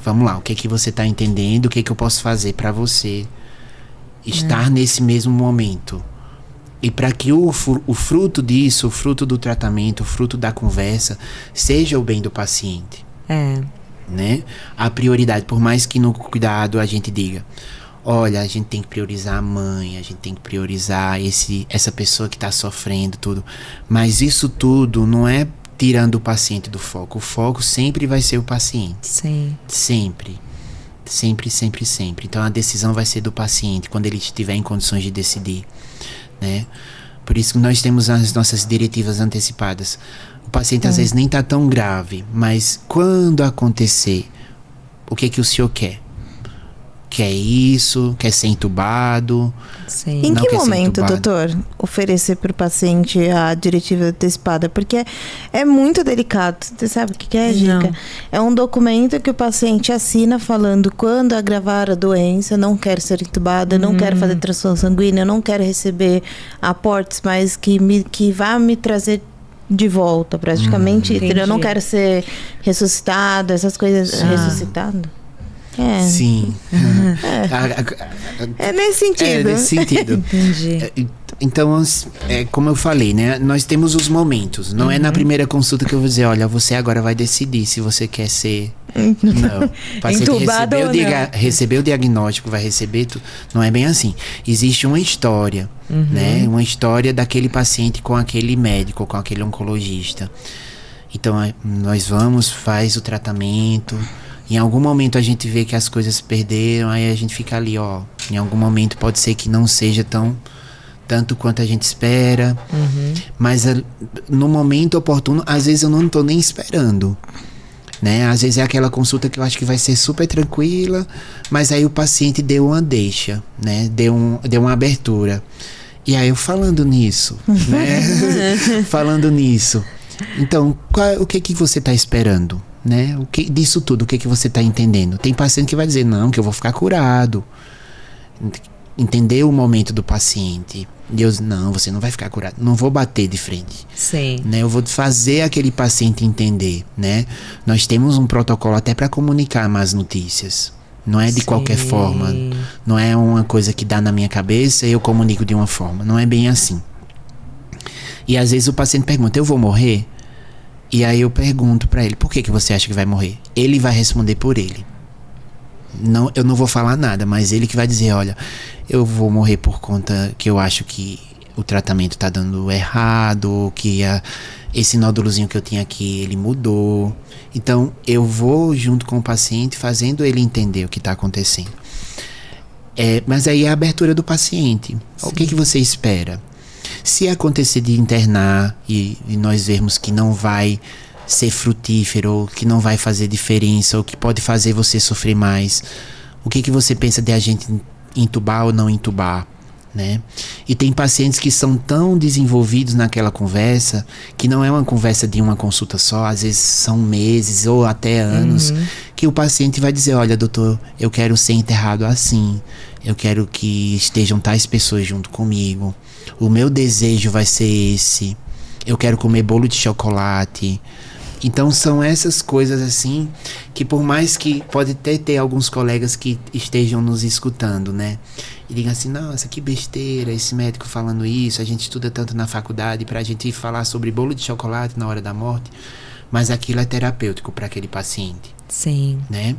Vamos lá, o que é que você tá entendendo? O que é que eu posso fazer para você estar nesse mesmo momento? E para que o fruto disso, o fruto do tratamento, o fruto da conversa, seja o bem do paciente. Né? A prioridade, por mais que no cuidado a gente diga, olha, a gente tem que priorizar a mãe, a gente tem que priorizar essa pessoa que está sofrendo, tudo. Mas isso tudo não é tirando o paciente do foco. O foco sempre vai ser o paciente. Sim. Sempre. Sempre, sempre, sempre. Então a decisão vai ser do paciente, quando ele estiver em condições de decidir, né? Por isso que nós temos as nossas diretivas antecipadas. O paciente às vezes nem está tão grave, mas quando acontecer, o que o senhor quer? Quer isso? Quer ser entubado? Sim. Em que momento, doutor, oferecer para o paciente a diretiva antecipada? Porque é muito delicado. Você sabe o que é, Gica? Não. É um documento que o paciente assina falando quando agravar a doença, não quero ser entubada, não quero fazer transfusão sanguínea, não quero receber aportes, mas que vá me trazer de volta, praticamente. Eu não quero ser ressuscitado, essas coisas. Ressuscitado? Sim. É nesse sentido. É nesse sentido. Entendi. Então, como eu falei, né? Nós temos os momentos. Não é na primeira consulta que eu vou dizer, olha, você agora vai decidir se você quer ser... Não. O paciente recebeu o diagnóstico, vai receber tudo. Não é bem assim. Existe uma história, né? Uma história daquele paciente com aquele médico, com aquele oncologista. Então, nós faz o tratamento... Em algum momento a gente vê que as coisas se perderam, aí a gente fica ali, em algum momento pode ser que não seja tanto quanto a gente espera, mas no momento oportuno, às vezes eu não tô nem esperando, né? Às vezes é aquela consulta que eu acho que vai ser super tranquila, mas aí o paciente deu uma deixa, né? Deu uma abertura. E aí eu falando nisso, né? Falando nisso. Então, o que você tá esperando? Né? Disso tudo, o que você está entendendo? Tem paciente que vai dizer, não, que eu vou ficar curado. Entender o momento do paciente. Deus, não, você não vai ficar curado. Não vou bater de frente. Sim. Né? Eu vou fazer aquele paciente entender, né? Nós temos um protocolo até para comunicar más notícias. Não é de qualquer forma. Não é uma coisa que dá na minha cabeça e eu comunico de uma forma. Não é bem assim. E às vezes o paciente pergunta, eu vou morrer? E aí eu pergunto pra ele, por que você acha que vai morrer? Ele vai responder por ele. Não, eu não vou falar nada, mas ele que vai dizer, olha, eu vou morrer por conta que eu acho que o tratamento tá dando errado, que esse nódulozinho que eu tinha aqui, ele mudou. Então, eu vou junto com o paciente fazendo ele entender o que tá acontecendo. Mas aí é a abertura do paciente. Sim. O que você espera? Se acontecer de internar e nós vermos que não vai ser frutífero, ou que não vai fazer diferença, ou que pode fazer você sofrer mais, o que você pensa de a gente entubar ou não entubar, né? E tem pacientes que são tão desenvolvidos naquela conversa, que não é uma conversa de uma consulta só, às vezes são meses ou até anos, que o paciente vai dizer, olha, doutor, eu quero ser enterrado assim, eu quero que estejam tais pessoas junto comigo, o meu desejo vai ser esse, eu quero comer bolo de chocolate. Então são essas coisas assim, que por mais que pode até ter alguns colegas que estejam nos escutando, né? E digam assim, nossa, que besteira, esse médico falando isso, a gente estuda tanto na faculdade pra gente falar sobre bolo de chocolate na hora da morte, mas aquilo é terapêutico para aquele paciente. Sim. Né?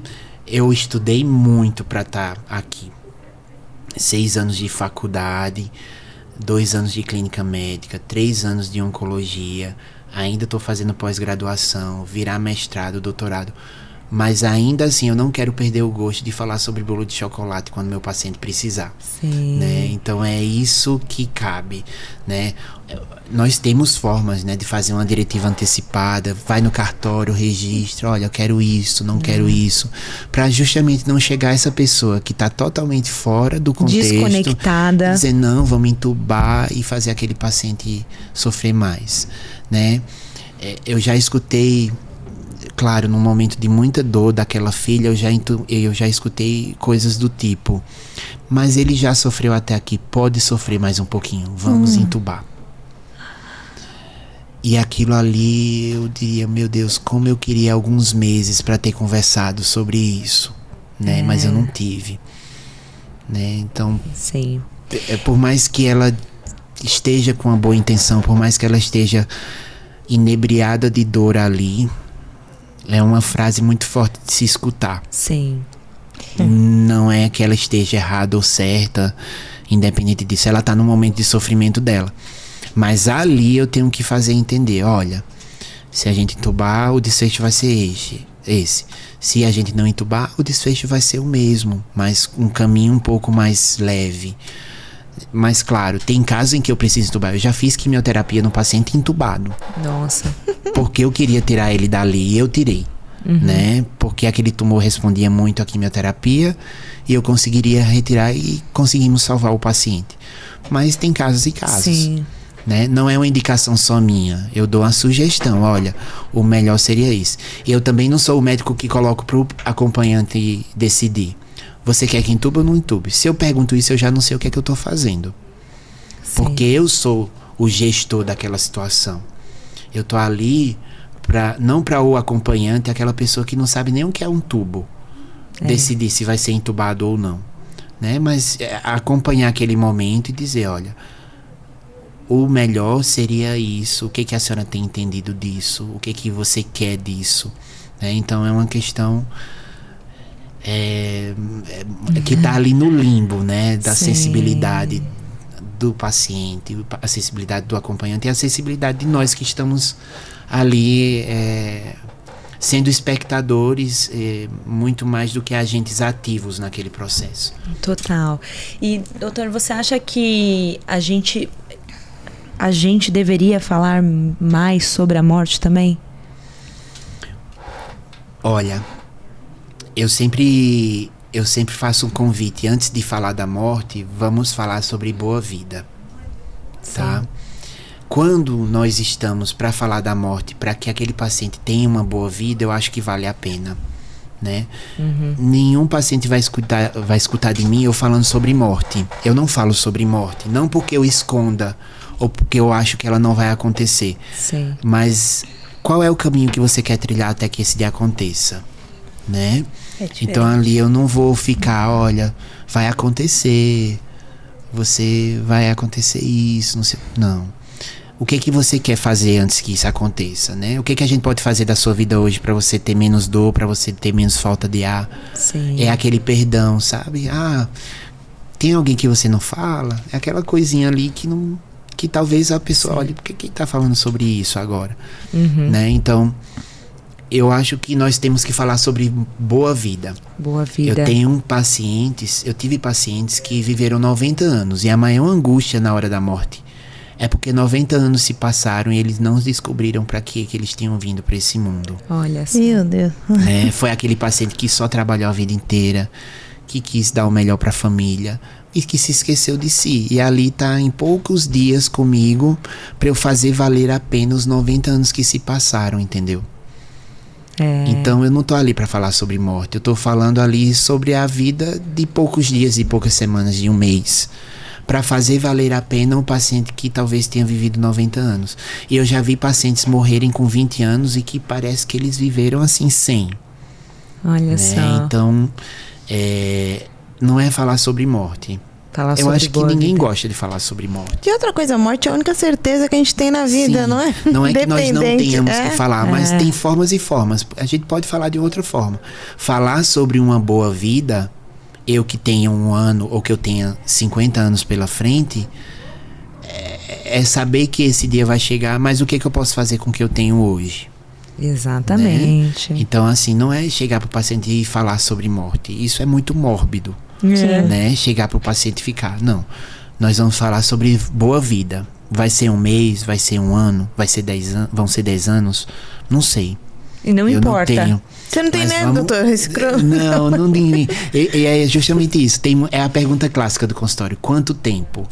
Eu estudei muito para estar aqui. 6 anos de faculdade, 2 anos de clínica médica, 3 anos de oncologia, ainda estou fazendo pós-graduação, virar mestrado, doutorado. Mas ainda assim eu não quero perder o gosto de falar sobre bolo de chocolate quando meu paciente precisar. Sim. Né? Então é isso que cabe, né? Nós temos formas, né, de fazer uma diretiva antecipada, vai no cartório, registra, olha, eu quero isso, não quero isso, para justamente não chegar essa pessoa que está totalmente fora do contexto, desconectada, dizer não, vamos entubar e fazer aquele paciente sofrer mais, né? Eu já escutei, claro, num momento de muita dor daquela filha, eu já escutei coisas do tipo, mas ele já sofreu até aqui, pode sofrer mais um pouquinho, vamos entubar. E aquilo ali, eu diria, meu Deus, como eu queria alguns meses para ter conversado sobre isso, né? Mas eu não tive, né? Então, sim. Por mais que ela esteja com uma boa intenção, por mais que ela esteja inebriada de dor ali, é uma frase muito forte de se escutar. Sim. Não é que ela esteja errada ou certa, independente disso, ela está no momento de sofrimento dela. Mas ali eu tenho que fazer entender, olha, se a gente entubar, o desfecho vai ser esse. Se a gente não entubar, o desfecho vai ser o mesmo, mas um caminho um pouco mais leve. Mas claro, tem casos em que eu preciso entubar. Eu já fiz quimioterapia no paciente entubado. Nossa. Porque eu queria tirar ele dali e eu tirei. Né? Porque aquele tumor respondia muito à quimioterapia e eu conseguiria retirar e conseguimos salvar o paciente. Mas tem casos e casos. Sim. Né? Não é uma indicação só minha. Eu dou uma sugestão, olha, o melhor seria isso. Eu também não sou o médico que coloco pro acompanhante decidir. Você quer que entube ou não entube? Se eu pergunto isso, eu já não sei o que é que eu tô fazendo. Sim. Porque eu sou o gestor daquela situação. Eu tô ali não para o acompanhante, aquela pessoa que não sabe nem o que é um tubo, decidir se vai ser entubado ou não, né? Mas acompanhar aquele momento e dizer, olha, o melhor seria isso, o que a senhora tem entendido disso, o que você quer disso, né? Então é uma questão que está ali no limbo, né? Da sensibilidade do paciente, a sensibilidade do acompanhante e a sensibilidade de nós que estamos ali sendo espectadores muito mais do que agentes ativos naquele processo. Total. E, doutor, você acha que a gente deveria falar mais sobre a morte também? Olha, eu sempre faço um convite, antes de falar da morte, vamos falar sobre boa vida, tá? Quando nós estamos para falar da morte, para que aquele paciente tenha uma boa vida, eu acho que vale a pena, né? Nenhum paciente vai escutar de mim eu falando sobre morte. Eu não falo sobre morte, não porque eu esconda ou porque eu acho que ela não vai acontecer. Sim. Mas qual é o caminho que você quer trilhar até que esse dia aconteça, né? Então ali eu não vou ficar, olha, vai acontecer, vai acontecer isso, não sei, não. O que você quer fazer antes que isso aconteça, né? O que a gente pode fazer da sua vida hoje para você ter menos dor, para você ter menos falta de ar? Sim. É aquele perdão, sabe? Tem alguém que você não fala? É aquela coisinha ali que talvez a pessoa olhe, por que tá falando sobre isso agora? Né? Então, eu acho que nós temos que falar sobre boa vida. Boa vida. Eu tive pacientes que viveram 90 anos e a maior angústia na hora da morte é porque 90 anos se passaram e eles não descobriram para que eles tinham vindo para esse mundo. Olha só. Meu Deus. Foi aquele paciente que só trabalhou a vida inteira, que quis dar o melhor para a família e que se esqueceu de si. E ali tá em poucos dias comigo para eu fazer valer a pena os 90 anos que se passaram, entendeu? Então eu não tô ali para falar sobre morte, eu tô falando ali sobre a vida de poucos dias e poucas semanas, de um mês, para fazer valer a pena um paciente que talvez tenha vivido 90 anos. E eu já vi pacientes morrerem com 20 anos e que parece que eles viveram assim 100. Olha só. Então, não é falar sobre morte. Eu acho que ninguém gosta de falar sobre morte. E outra coisa, a morte é a única certeza que a gente tem na vida, não é? Não é que nós não tenhamos que falar, mas tem formas e formas. A gente pode falar de outra forma. Falar sobre uma boa vida, eu que tenha 1 ano ou que eu tenha 50 anos pela frente, é saber que esse dia vai chegar, mas o que eu posso fazer com o que eu tenho hoje? Exatamente. Né? Então, assim, não é chegar para o paciente e falar sobre morte. Isso é muito mórbido. Né? Chegar pro paciente e ficar. Não. Nós vamos falar sobre boa vida. Vai ser 1 mês, vai ser 1 ano, vai ser 10 anos, vão ser 10 anos. Não sei. E não importa. Não tenho. Você não tem, né, doutor? Não tem. E é justamente isso. É a pergunta clássica do consultório. Quanto tempo?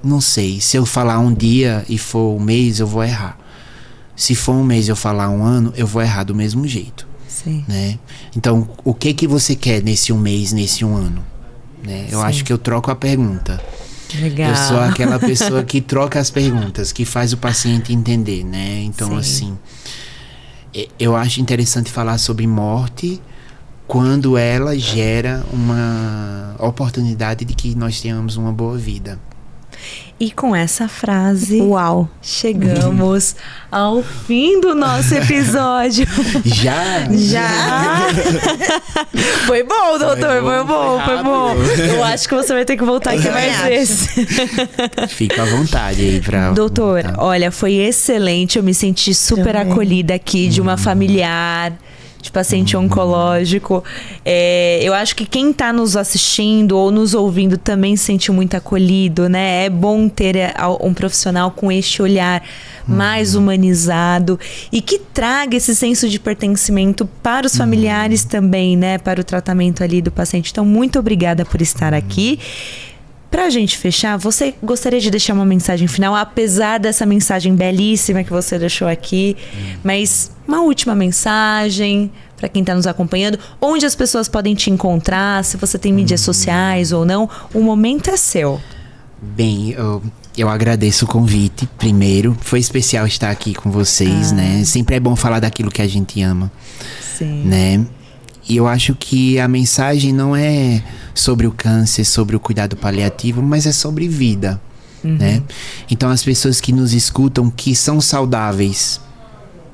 Não sei. Se eu falar 1 dia e for 1 mês, eu vou errar. Se for 1 mês e eu falar 1 ano, eu vou errar do mesmo jeito. Sim. Né? Então, o que você quer nesse 1 mês, nesse 1 ano? Né? Eu acho que eu troco a pergunta. Legal. Eu sou aquela pessoa que troca as perguntas, que faz o paciente entender, né? Então, assim, eu acho interessante falar sobre morte quando ela gera uma oportunidade de que nós tenhamos uma boa vida. E com essa frase, uau, chegamos ao fim do nosso episódio. Já? Foi bom, doutor, foi bom. Eu acho que você vai ter que voltar aqui mais vezes. Fica à vontade aí pra... Doutor, olha, foi excelente. Eu me senti super acolhida aqui de uma familiar, de paciente oncológico. Eu acho que quem está nos assistindo ou nos ouvindo também se sentiu muito acolhido, né? É bom ter um profissional com este olhar mais humanizado e que traga esse senso de pertencimento para os familiares também, né? Para o tratamento ali do paciente. Então, muito obrigada por estar aqui. Pra gente fechar, você gostaria de deixar uma mensagem final, apesar dessa mensagem belíssima que você deixou aqui, mas uma última mensagem para quem está nos acompanhando, onde as pessoas podem te encontrar, se você tem mídias sociais ou não, o momento é seu. Bem, eu agradeço o convite, primeiro, foi especial estar aqui com vocês, né? Sempre é bom falar daquilo que a gente ama. Sim. Né? E eu acho que a mensagem não é sobre o câncer, sobre o cuidado paliativo, mas é sobre vida, né? Então as pessoas que nos escutam, que são saudáveis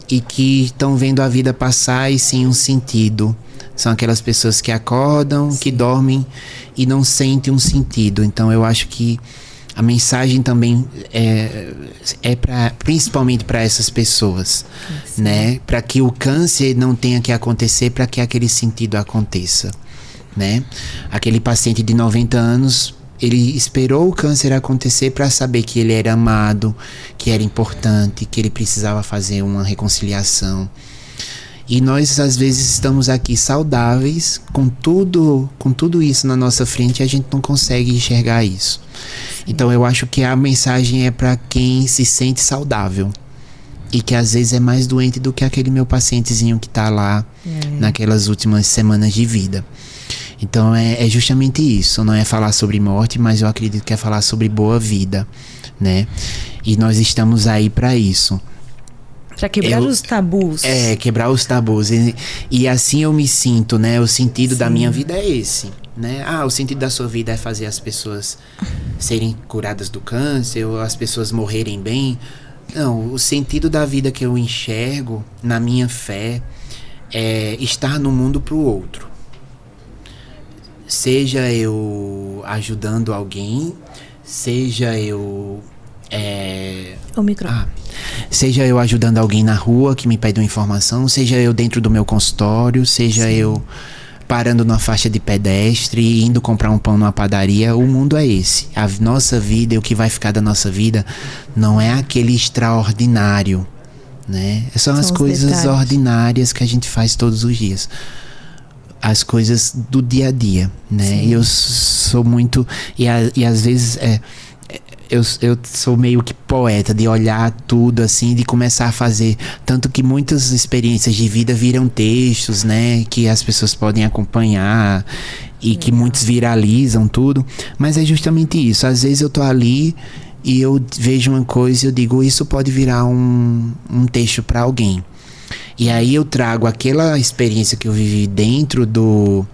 e que estão vendo a vida passar e sem um sentido, são aquelas pessoas que acordam, que dormem e não sentem um sentido. Então eu acho que a mensagem também principalmente para essas pessoas, né? Para que o câncer não tenha que acontecer, para que aquele sentido aconteça, né? Aquele paciente de 90 anos, ele esperou o câncer acontecer para saber que ele era amado, que era importante, que ele precisava fazer uma reconciliação. E nós, às vezes, estamos aqui saudáveis, com tudo isso na nossa frente, e a gente não consegue enxergar isso. Então, eu acho que a mensagem é para quem se sente saudável. E que, às vezes, é mais doente do que aquele meu pacientezinho que está lá naquelas últimas semanas de vida. Então, é justamente isso. Não é falar sobre morte, mas eu acredito que é falar sobre boa vida, né? E nós estamos aí para isso. Para quebrar os tabus. Quebrar os tabus. E assim eu me sinto, né? O sentido da minha vida é esse, né? O sentido da sua vida é fazer as pessoas serem curadas do câncer, ou as pessoas morrerem bem. Não, o sentido da vida que eu enxergo, na minha fé, é estar no mundo pro outro. Seja eu ajudando alguém, seja eu... O microfone. Seja eu ajudando alguém na rua que me pede uma informação, seja eu dentro do meu consultório, seja eu parando numa faixa de pedestre, indo comprar um pão numa padaria. O mundo é esse. A nossa vida e o que vai ficar da nossa vida não é aquele extraordinário, né? São as coisas detalhes ordinárias que a gente faz todos os dias. As coisas do dia a dia, né? Sim. E eu sou muito... E às vezes... Eu sou meio que poeta de olhar tudo assim, de começar a fazer. Tanto que muitas experiências de vida viram textos, né? Que as pessoas podem acompanhar e que muitos viralizam tudo. Mas é justamente isso. Às vezes eu tô ali e eu vejo uma coisa e eu digo, isso pode virar um texto para alguém. E aí eu trago aquela experiência que eu vivi dentro do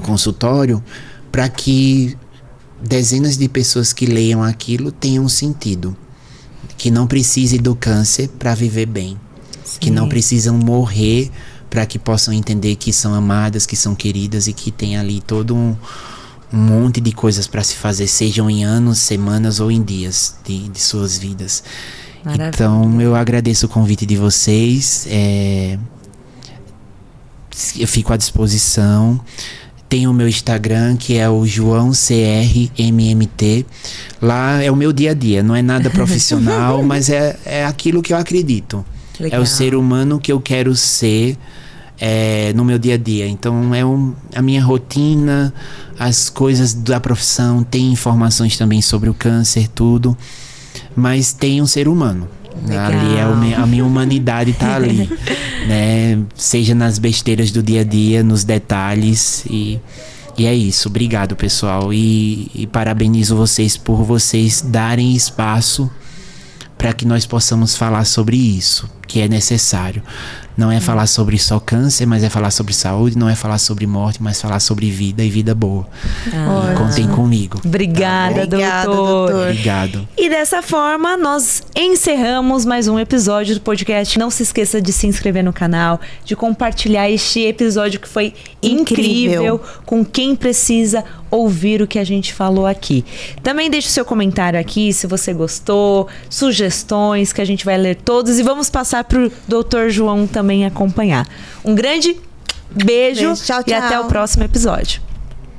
consultório para que dezenas de pessoas que leiam aquilo tenham sentido. Que não precise do câncer para viver bem. Sim. Que não precisam morrer para que possam entender que são amadas, que são queridas e que tem ali todo um monte de coisas para se fazer, sejam em anos, semanas ou em dias de suas vidas. Maravilha. Então eu agradeço o convite de vocês. Eu fico à disposição. Tem o meu Instagram, que é o João CRMMT. Lá é o meu dia a dia, não é nada profissional, mas é aquilo que eu acredito. Legal. É o ser humano que eu quero ser no meu dia a dia. Então a minha rotina, as coisas da profissão, tem informações também sobre o câncer, tudo. Mas tem um ser humano. Legal. Ali a minha humanidade tá ali, né? Seja nas besteiras do dia a dia, nos detalhes e é isso. Obrigado, pessoal, e parabenizo vocês por vocês darem espaço para que nós possamos falar sobre isso, que é necessário. Não é falar sobre só câncer, mas é falar sobre saúde. Não é falar sobre morte, mas falar sobre vida e vida boa. E contem comigo. Obrigada, Obrigada, doutor. doutor. Obrigado. E dessa forma, nós encerramos mais um episódio do podcast. Não se esqueça de se inscrever no canal, de compartilhar este episódio que foi incrível com quem precisa ouvir o que a gente falou aqui. Também deixe o seu comentário aqui se você gostou, sugestões que a gente vai ler todos e vamos passar pro Dr. João também acompanhar. Um grande beijo Tchau, e até o tchau. próximo episódio.